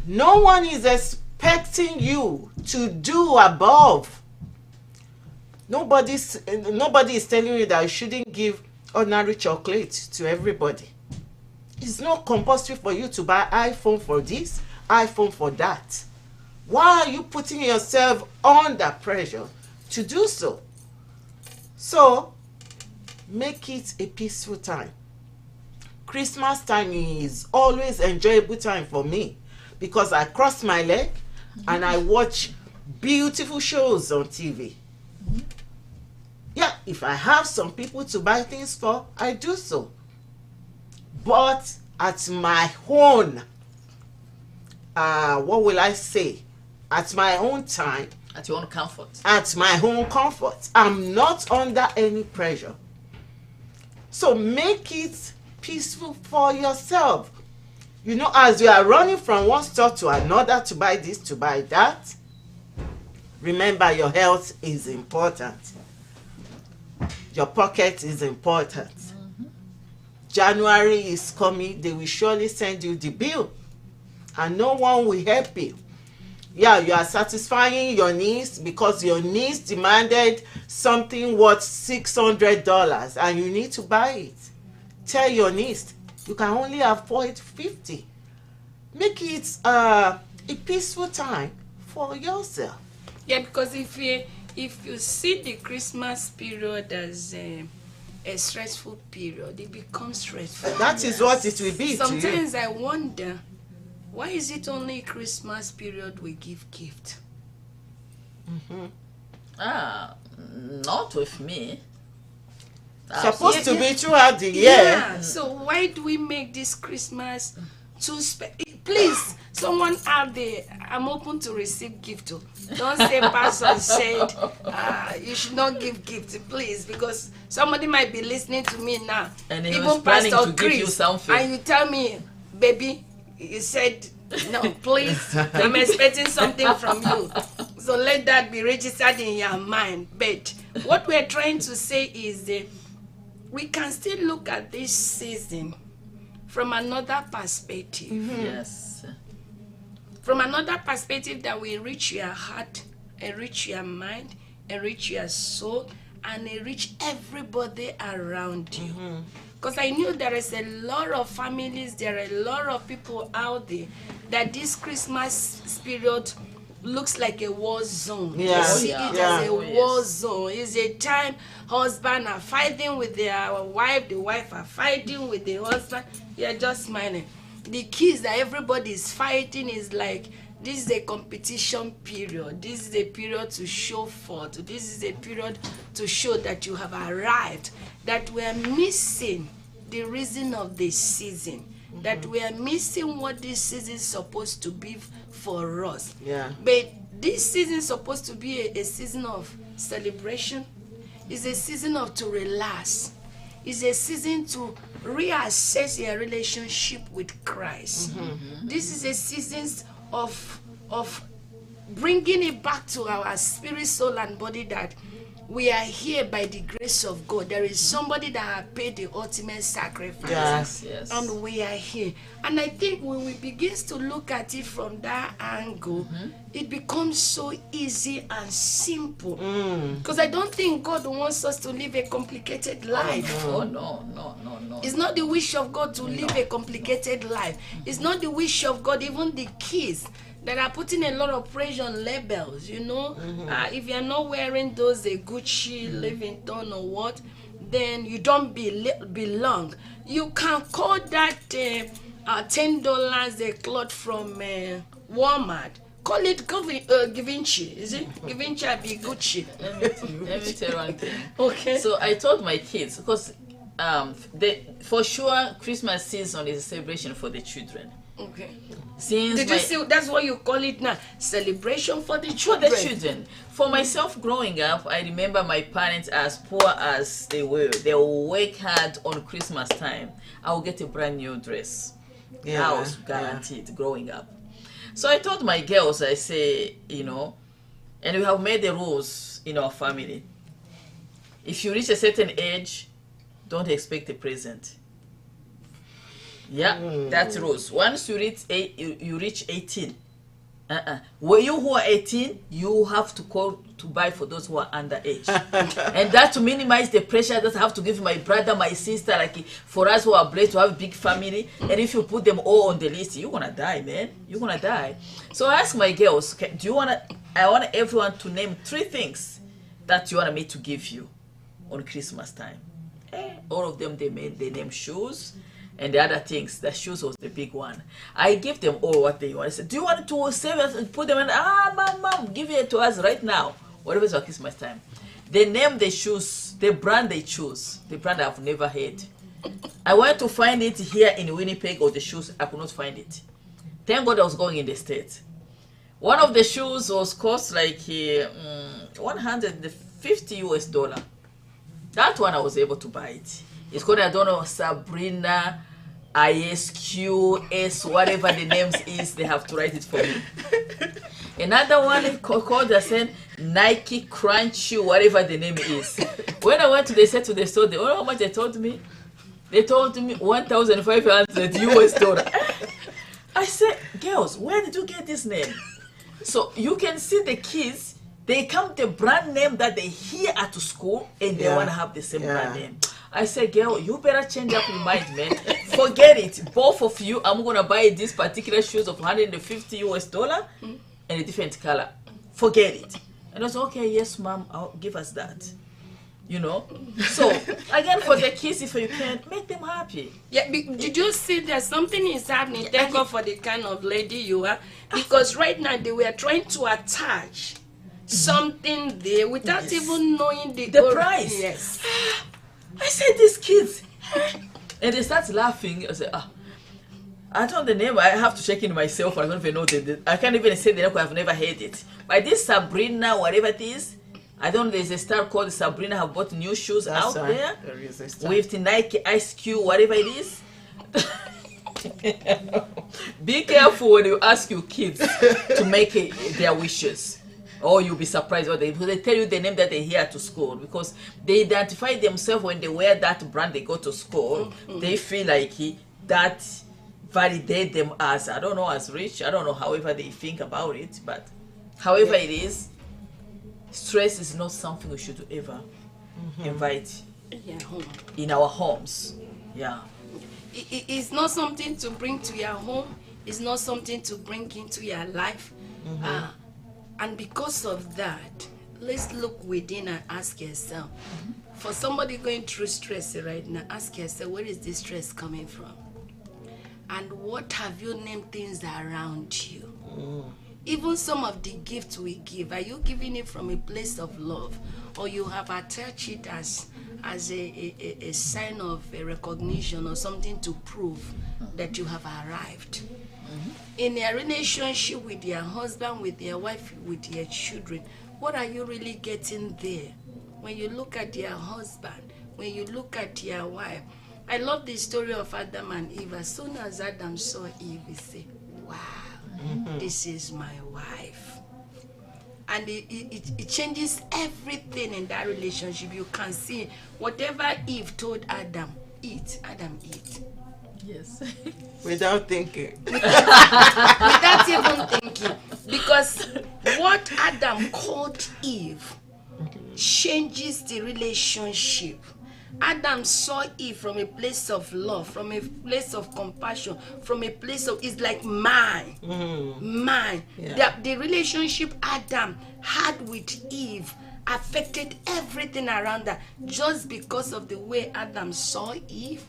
Speaker 3: No one is expecting you to do above. Nobody is telling you that you shouldn't give ordinary chocolate to everybody. It's not compulsory for you to buy iPhone for this, iPhone for that. Why are you putting yourself under pressure to do so? So, make it a peaceful time. Christmas time is always enjoyable time for me because I cross my leg and I watch beautiful shows on TV. Yeah, if I have some people to buy things for, I do so. But at my own, what will I say? At my own time.
Speaker 4: At your own comfort.
Speaker 3: At my own comfort. I'm not under any pressure. So make it peaceful for yourself. You know, as you are running from one store to another to buy this, to buy that, remember your health is important. Your pocket is important. January is coming. They will surely send you the bill. And no one will help you. Yeah, you are satisfying your needs because your needs demanded something worth $600 and you need to buy it. Tell your niece you can only afford 50. Make it a peaceful time for yourself.
Speaker 2: Yeah, because if you see the Christmas period as a stressful period, it becomes stressful.
Speaker 3: That is what it will be.
Speaker 2: Sometimes I wonder, why is it only Christmas period we give gift?
Speaker 4: Not with me.
Speaker 3: Supposed to be throughout the year.
Speaker 2: Yeah. So why do we make this Christmas too please, someone out there, I'm open to receive gift too. Don't say pastor said you should not give gift, please, because somebody might be listening to me now.
Speaker 4: And he
Speaker 2: even
Speaker 4: was planning
Speaker 2: Pastor
Speaker 4: to
Speaker 2: Chris,
Speaker 4: give you something.
Speaker 2: and you tell me, baby, you said no, please, I'm expecting something from you. So let that be registered in your mind. But what we're trying to say is we can still look at this season from another perspective.
Speaker 4: Yes.
Speaker 2: From another perspective that will enrich your heart, enrich your mind, enrich your soul, and enrich everybody around you. Because I knew there is a lot of families, there are a lot of people out there that this Christmas period looks like a war zone.
Speaker 3: Yeah.
Speaker 2: You see it as a
Speaker 4: Yes.
Speaker 2: war zone. It's a time husband are fighting with their wife, the wife are fighting with the husband. You're just smiling. The kids that everybody is fighting is like, this is a competition period. This is a period to show forth. This is a period to show that you have arrived. That we are missing the reason of the season. That we are missing what this season is supposed to be for us.
Speaker 3: Yeah.
Speaker 2: But this season is supposed to be a season of celebration. It's a season of to relax. It's a season to reassess your relationship with Christ. This is a season of bringing it back to our spirit, soul, and body that we are here by the grace of God. There is somebody that has paid the ultimate sacrifice.
Speaker 3: Yes.
Speaker 4: Yes.
Speaker 2: And we are here. And I think when we begin to look at it from that angle, it becomes so easy and simple. Because I don't think God wants us to live a complicated life.
Speaker 4: Oh, no.
Speaker 2: It's not the wish of God to live a complicated life. It's not the wish of God, even the kids that are putting a lot of pressure on labels, you know. If you're not wearing those Gucci, Livington or what, then you don't belong. You can call that $10 a cloth from Walmart. Call it Givenchy, is it? Givenchy be Gucci.
Speaker 4: Let me tell you one thing.
Speaker 2: Okay.
Speaker 4: So I told my kids, because for sure Christmas season is a celebration for the children.
Speaker 2: Okay.
Speaker 4: Since
Speaker 2: Did you see? That's what you call it now. Celebration for the children.
Speaker 4: For myself growing up, I remember my parents, as poor as they were, they will work hard on Christmas time. I will get a brand new dress.
Speaker 3: Yeah,
Speaker 4: House guaranteed growing up. So I told my girls, I say, you know, and we have made the rules in our family. If you reach a certain age, don't expect a present. Yeah, that's rules. Once you reach 18, When you who are 18, you have to call to buy for those who are underage. And that to minimize the pressure that I have to give my brother, my sister, like for us who are blessed to have a big family. And if you put them all on the list, you're gonna die, man. You're gonna die. So I ask my girls, okay, I want everyone to name 3 things that you want me to give you on Christmas time. All of them, they name shoes. And the other things, the shoes was the big one. I give them all what they want. I said, do you want to save us and put them in? Mom, give it to us right now. Whatever is for Christmas time. They name the shoes, the brand they choose, the brand I've never heard. I went to find it here in Winnipeg, or the shoes, I could not find it. Thank God I was going in the States. One of the shoes was cost like $150 US. That one I was able to buy it. It's called, I don't know, Sabrina, ISQS, whatever the names is, they have to write it for me. Another one called, I said, Nike Crunch, whatever the name is. When I went to the store, they, how much they told me? They told me $1,500 US. I said, girls, where did you get this name? So you can see the kids, they come the brand name that they hear at school, and they want to have the same brand name. I said, girl, you better change up your mind, man. Forget it. Both of you, I'm going to buy these particular shoes of $150 US and a different color. Forget it. And I was okay, yes, mom, I'll give us that. You know? So, again, for the kids, if you can, make them happy.
Speaker 2: Yeah, did you see that something is happening? Thank God for the kind of lady you are. Because right now, they were trying to attach something there without even knowing the
Speaker 4: price.
Speaker 2: Yes.
Speaker 4: I said, these kids. And they start laughing. I said, I don't know the name. I have to check in myself. I don't even know I can't even say the name because I've never heard it. But this Sabrina, whatever it is, I don't know, there's a star called Sabrina, have bought new shoes out there. There is a star. With the Nike Ice Cube, whatever it is. Be careful when you ask your kids to make their wishes. Or you'll be surprised what because they tell you the name that they hear to school, because they identify themselves when they wear that brand they go to school. They feel like that validate them as, I don't know, as rich. I don't know, however they think about it, but however it is, stress is not something we should ever invite in our homes. Yeah.
Speaker 2: It's not something to bring to your home. It's not something to bring into your life. And because of that, let's look within and ask yourself. For somebody going through stress right now, ask yourself, where is this stress coming from? And what have you named things around you? Even some of the gifts we give, are you giving it from a place of love? Or you have attached it as a sign of a recognition or something to prove that you have arrived? In a relationship with your husband, with your wife, with your children, what are you really getting there? When you look at your husband, when you look at your wife, I love the story of Adam and Eve. As soon as Adam saw Eve, he said, wow, this is my wife. And it changes everything in that relationship. You can see whatever Eve told Adam, eat, Adam eat.
Speaker 4: Yes.
Speaker 3: Without thinking.
Speaker 2: Without even thinking. Because what Adam called Eve changes the relationship. Adam saw Eve from a place of love, from a place of compassion, from a place of, it's like mine. Mine. Yeah. The relationship Adam had with Eve affected everything around her just because of the way Adam saw Eve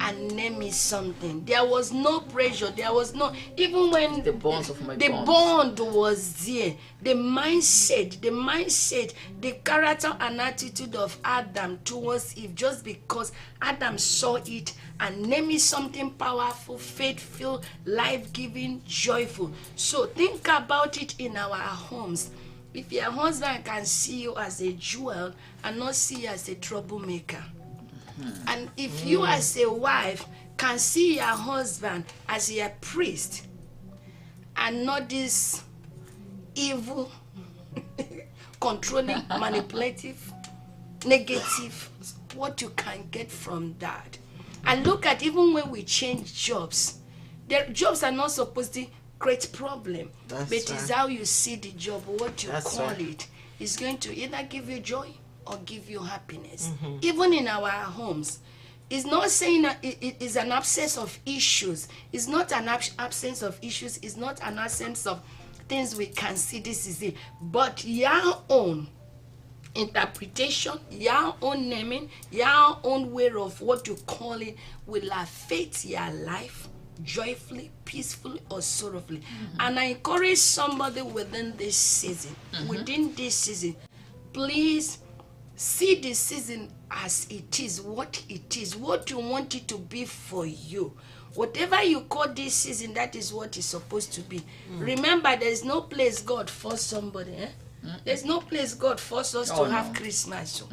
Speaker 2: and named me something. There was no pressure. There was no, even when
Speaker 4: the bonds of my
Speaker 2: bond was there, the mindset, the character and attitude of Adam towards Eve, just because Adam saw it and named me something powerful, faithful, life-giving, joyful. So think about it in our homes. If your husband can see you as a jewel and not see you as a troublemaker, and if you as a wife can see your husband as a priest and not this evil, controlling, manipulative, negative, what you can get from that. And look at, even when we change jobs, their jobs are not supposed to create problem.
Speaker 3: That's
Speaker 2: But it's
Speaker 3: right.
Speaker 2: how you see the job, what you
Speaker 3: That's
Speaker 2: call
Speaker 3: right.
Speaker 2: it, is going to either give you joy or give you happiness.
Speaker 3: Mm-hmm.
Speaker 2: Even in our homes, it's not saying that it is an absence of issues. It's not an absence of issues. It's not an absence of things we can see. This is it. But your own interpretation, your own naming, your own way of what you call it will affect your life joyfully, peacefully, or sorrowfully. And I encourage somebody within this season, please see the season as it is, what you want it to be for you. Whatever you call this season, that is what it's supposed to be. Remember, there is no place God forced somebody. There's no place God forced us to have Christmas. So.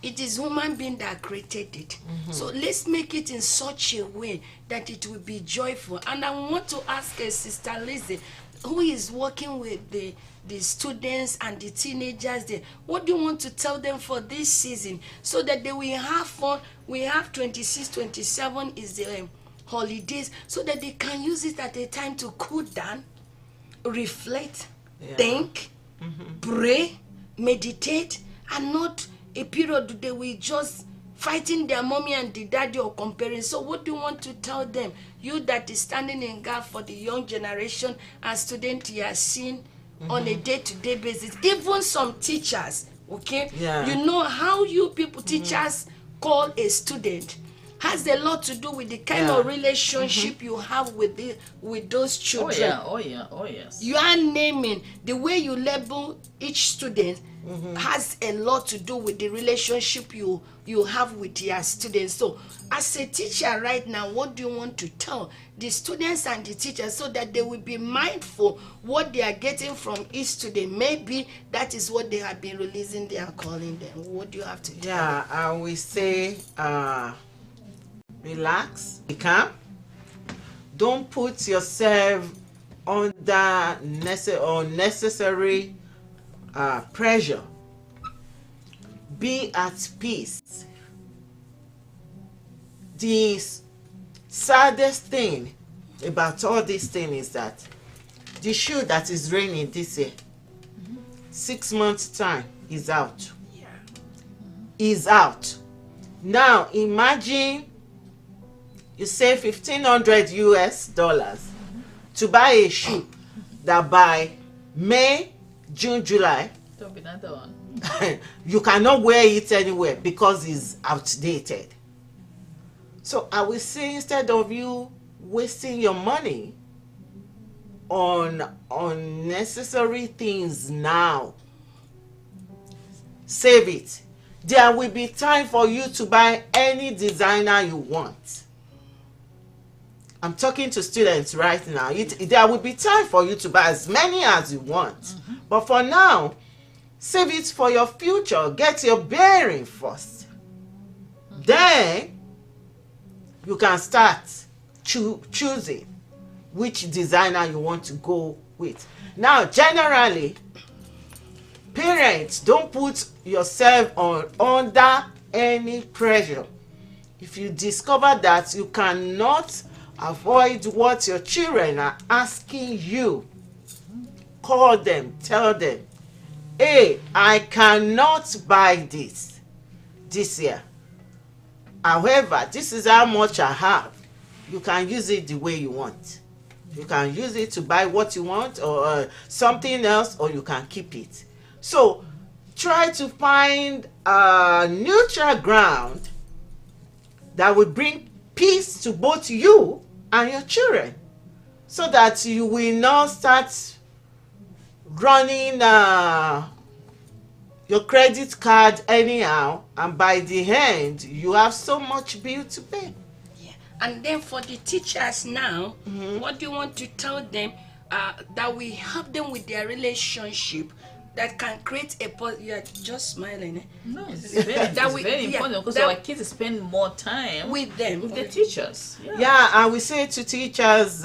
Speaker 2: It is human being that created it. So let's make it in such a way that it will be joyful. And I want to ask Sister Lizzie, who is working with the students and the teenagers there, what do you want to tell them for this season so that they will have fun? We have 26, 27 is the holidays, so that they can use it at a time to cool down, reflect, think, pray, meditate, and not a period they will just fighting their mommy and the daddy or comparing. So what do you want to tell them? You that is standing in gap for the young generation and students you are seeing on a day-to-day basis, even some teachers, okay? You know how you people, teachers, call a student has a lot to do with the kind of relationship you have with those children.
Speaker 4: Oh yes.
Speaker 2: You are naming, the way you label each student has a lot to do with the relationship you have with your students. So as a teacher right now, what do you want to tell the students and the teachers so that they will be mindful what they are getting from each student? Maybe that is what they have been releasing, they are calling them. What do you have to tell them?
Speaker 3: I will say relax, be calm. Don't put yourself under unnecessary pressure. Be at peace. The saddest thing about all this thing is that the shoe that is raining this year, 6 months time, is out. Is out. Now imagine you save $1,500 to buy a shoe that by May, June, July,
Speaker 4: Don't be another one.
Speaker 3: you cannot wear it anywhere because it's outdated. So I will say, instead of you wasting your money on unnecessary things now, save it. There will be time for you to buy any designer you want. I'm talking to students right now. There will be time for you to buy as many as you want. But for now, save it for your future. Get your bearing first. Then you can start choosing which designer you want to go with. Now, generally, parents, don't put yourself under any pressure. If you discover that you cannot avoid what your children are asking you, call them, tell them, hey, I cannot buy this year. However, this is how much I have. You can use it the way you want. You can use it to buy what you want or something else, or you can keep it. So try to find a neutral ground that will bring peace to both you and your children, so that you will not start running your credit card anyhow, and by the end you have so much bill to pay.
Speaker 2: And then for the teachers now, what do you want to tell them that will help them with their relationship, that can create you are just smiling.
Speaker 4: No, it's very important because our kids spend more time
Speaker 2: with them,
Speaker 4: with the teachers.
Speaker 3: Yeah, I will say to teachers,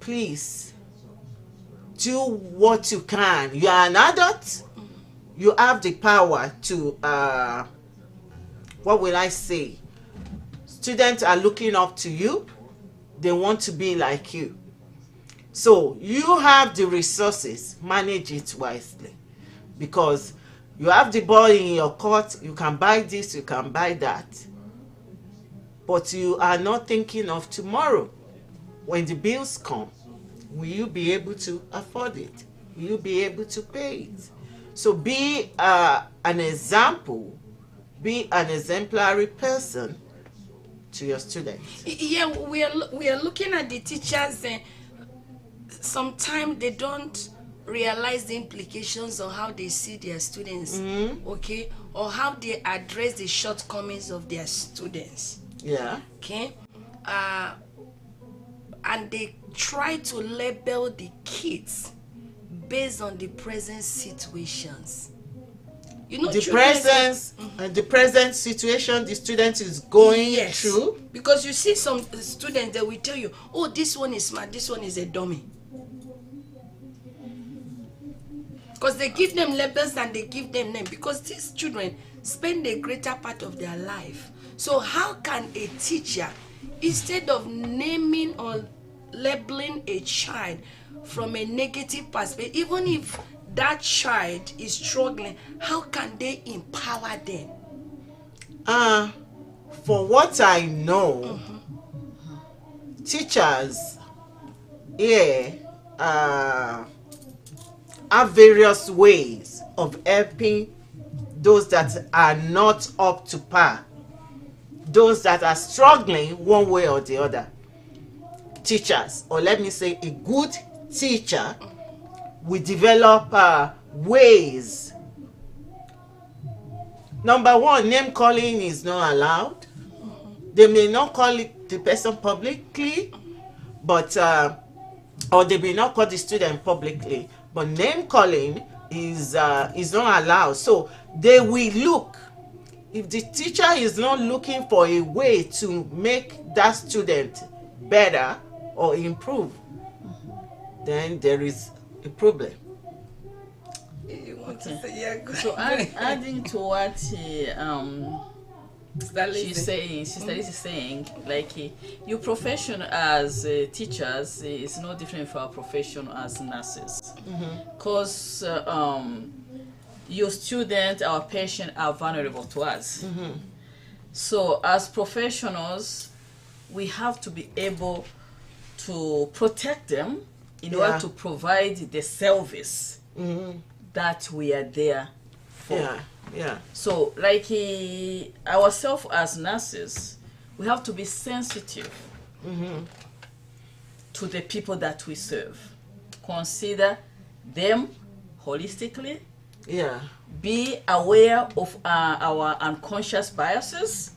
Speaker 3: please do what you can. You are an adult. You have the power to, what will I say? Students are looking up to you. They want to be like you. So you have the resources, manage it wisely, because you have the ball in your court. You can buy this, you can buy that, but you are not thinking of tomorrow. When the bills come, will you be able to afford it? Will you be able to pay it? So be an example, be an exemplary person to your students.
Speaker 2: Yeah, we are looking at the teachers. Sometimes they don't realize the implications of how they see their students, okay, or how they address the shortcomings of their students.
Speaker 3: Yeah.
Speaker 2: Okay, and they try to label the kids based on the present situations. You know,
Speaker 3: The
Speaker 2: children-
Speaker 3: the present situation the student is going
Speaker 2: Yes.
Speaker 3: through.
Speaker 2: Because you see some students that will tell you, oh, this one is smart, this one is a dummy. Because they give them labels and they give them names. Because these children spend a greater part of their life. So how can a teacher, instead of naming or labeling a child from a negative perspective, even if that child is struggling, how can they empower them?
Speaker 3: For what I know, teachers here have various ways of helping those that are not up to par, those that are struggling one way or the other. Teachers, or let me say a good teacher, will develop ways. Number one, name calling is not allowed. They may not call the person publicly, but or they may not call the student publicly, but name calling is not allowed. So they will look. If the teacher is not looking for a way to make that student better or improve, then there is a problem.
Speaker 2: You want to say, yeah, go
Speaker 4: So
Speaker 2: ahead.
Speaker 4: adding to what
Speaker 2: Sister
Speaker 4: she's
Speaker 2: Lizzie.
Speaker 4: saying, Sister Liz is saying, like your profession as teachers is no different from our profession as nurses, because your student, our patient are vulnerable to us. So as professionals, we have to be able to protect them in order to provide the service that we are there for.
Speaker 3: Yeah.
Speaker 4: So, like ourselves as nurses, we have to be sensitive to the people that we serve. Consider them holistically.
Speaker 3: Yeah.
Speaker 4: Be aware of our unconscious biases.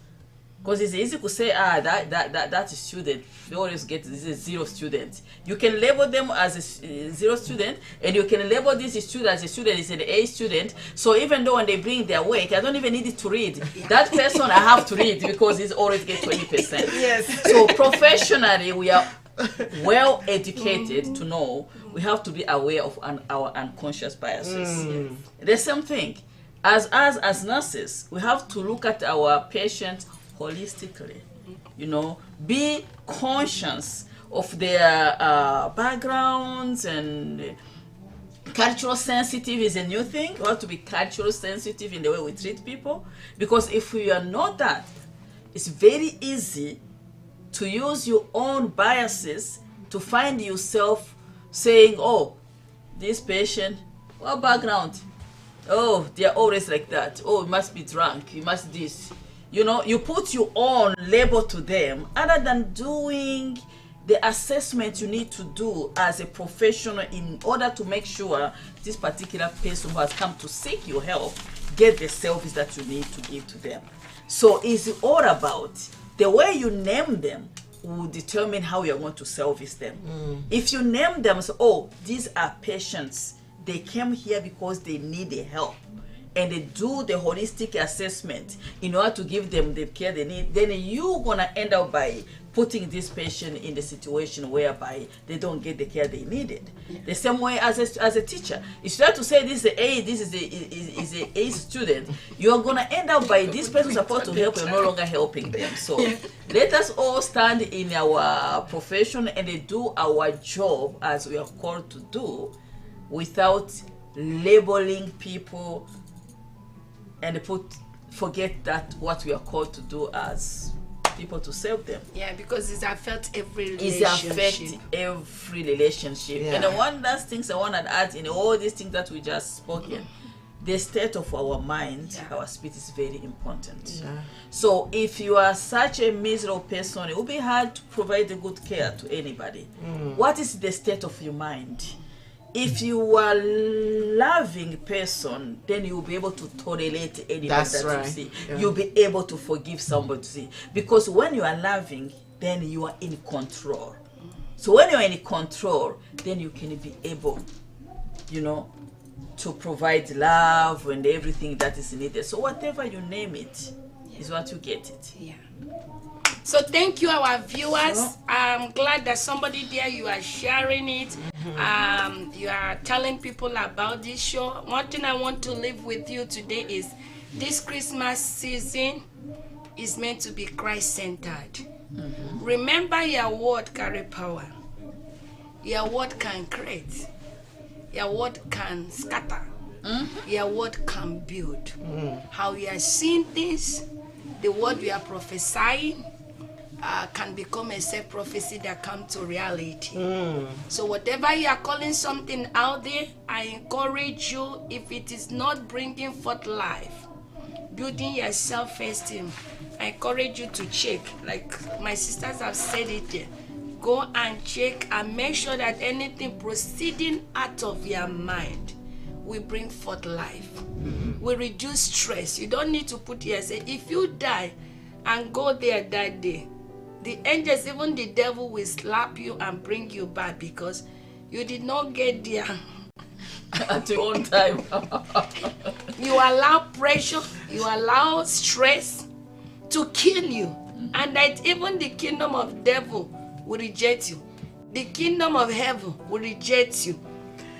Speaker 4: Because it's easy to say, that is student. We always get this is zero student. You can label them as a zero student, and you can label this student as a student is an A student. So even though when they bring their work, I don't even need it to read. That person I have to read because he's always get 20%.
Speaker 2: Yes.
Speaker 4: So professionally, we are well educated to know we have to be aware of our unconscious biases. The same thing as nurses, we have to look at our patients holistically, be conscious of their backgrounds, and cultural sensitive is a new thing. We have to be cultural sensitive in the way we treat people, because if we are not that, it's very easy to use your own biases to find yourself saying, oh, this patient, what background? Oh, they're always like that. Oh, you must be drunk, you must this. You put your own label to them other than doing the assessment you need to do as a professional in order to make sure this particular person who has come to seek your help get the service that you need to give to them. So it's all about the way you name them will determine how you're going to service them. If you name them, so, oh, these are patients, they came here because they need the help, and they do the holistic assessment in order to give them the care they need, then you're gonna end up by putting this patient in the situation whereby they don't get the care they needed. The same way as a teacher, if you have to say this is a A, this is a student, you're gonna end up by this person supposed to help, you're no longer helping them. So let us all stand in our profession and do our job as we are called to do, without labeling people and forget that what we are called to do as people to serve them.
Speaker 2: Yeah, because it's affect every
Speaker 4: It
Speaker 2: relationship.
Speaker 4: affects every relationship.
Speaker 3: Yeah.
Speaker 4: And one last thing I want to add in all these things that we just spoken, the state of our mind, our spirit is very important.
Speaker 3: Yeah.
Speaker 4: So if you are such a miserable person, it will be hard to provide a good care to anybody. What is the state of your mind? If you are loving person, then you'll be able to tolerate anybody
Speaker 3: That's
Speaker 4: that
Speaker 3: right.
Speaker 4: you see.
Speaker 3: Yeah.
Speaker 4: You'll be able to forgive somebody to see. Because when you are loving, then you are in control. So when you're in control, then you can be able, to provide love and everything that is needed. So whatever you name it, is what you get it.
Speaker 2: Yeah. So thank you, our viewers.
Speaker 4: Sure.
Speaker 2: I'm glad that somebody there, you are sharing it. You are telling people about this show. One thing I want to leave with you today is this Christmas season is meant to be Christ-centered. Remember, your word carry power. Your word can create. Your word can scatter. Your word can build. How we are seeing things, the word we are prophesying can become a self-prophecy that comes to reality. So whatever you are calling something out there, I encourage you, if it is not bringing forth life, building your self-esteem, I encourage you to check. Like my sisters have said it there. Go and check and make sure that anything proceeding out of your mind will bring forth life. We reduce stress. You don't need to put here, say, if you die and go there that day, the angels, even the devil, will slap you and bring you back because you did not get there
Speaker 4: At your own time.
Speaker 2: You allow pressure, you allow stress to kill you, and that even the kingdom of devil will reject you. The kingdom of heaven will reject you.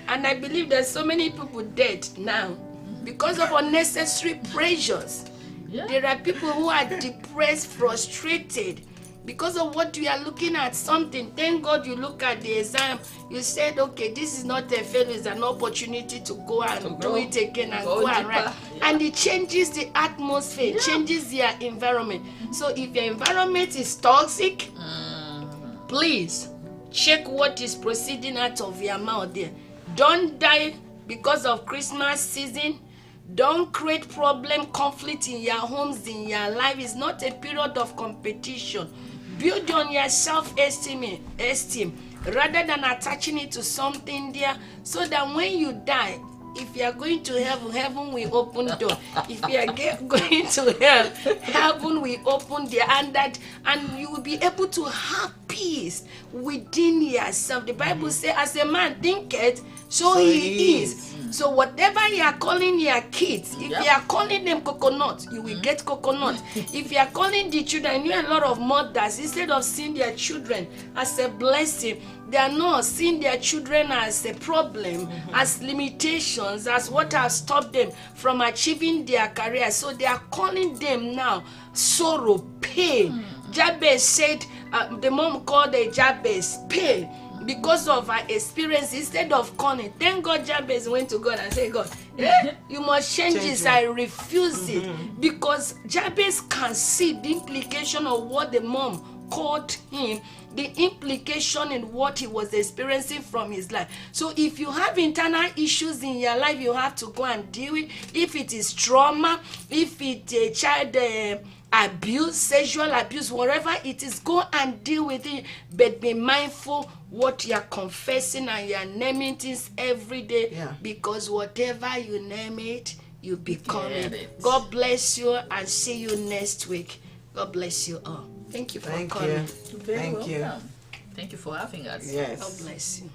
Speaker 2: And I believe there's so many people dead now because of unnecessary pressures.
Speaker 4: Yeah.
Speaker 2: There are people who are depressed, frustrated because of what you are looking at something. Thank God you look at the exam. You said, okay, this is not a failure, it's an opportunity to go and do it again and go and write.
Speaker 4: Yeah.
Speaker 2: And it changes the atmosphere, changes your environment. So if your environment is toxic, please check what is proceeding out of your mouth there. Don't die because of Christmas season. Don't create problem, conflict in your homes, in your life. It's not a period of competition. Build on your self-esteem rather than attaching it to something there, so that when you die, if you are going to heaven, heaven will open door. If you are going to hell, heaven will open there, and you will be able to have peace within yourself. The Bible says, as a man thinketh, so he is. So whatever you are calling your kids, if you are calling them coconut, you will get coconut. If you are calling the children, you know, a lot of mothers, instead of seeing their children as a blessing, they are not seeing their children as a problem, as limitations, as what has stopped them from achieving their career. So they are calling them now sorrow, pain. Jabez said, the mom called the Jabez pain because of her experience. Instead of calling, thank God Jabez went to God and said, God, you must change this. I refuse it. Because Jabez can see the implication of what the mom called him, the implication in what he was experiencing from his life. So if you have internal issues in your life, you have to go and deal with. If it is trauma, if it's a child abuse, sexual abuse, whatever it is, go and deal with it. But be mindful what you are confessing, and you are naming things every day, because whatever you name it, you become it. God bless you, and see you next week. God bless you all. Thank you for coming.
Speaker 4: Thank you. Thank you for having us.
Speaker 3: Yes.
Speaker 2: God bless you.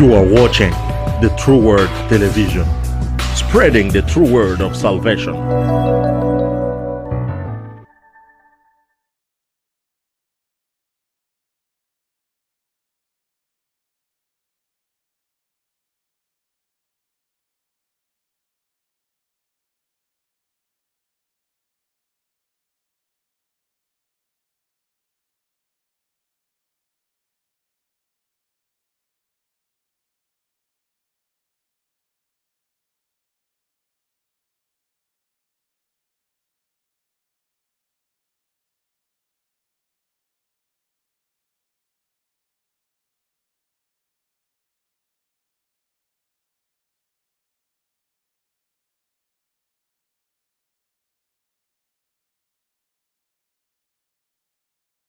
Speaker 5: You are watching the True Word Television, spreading the true word of salvation.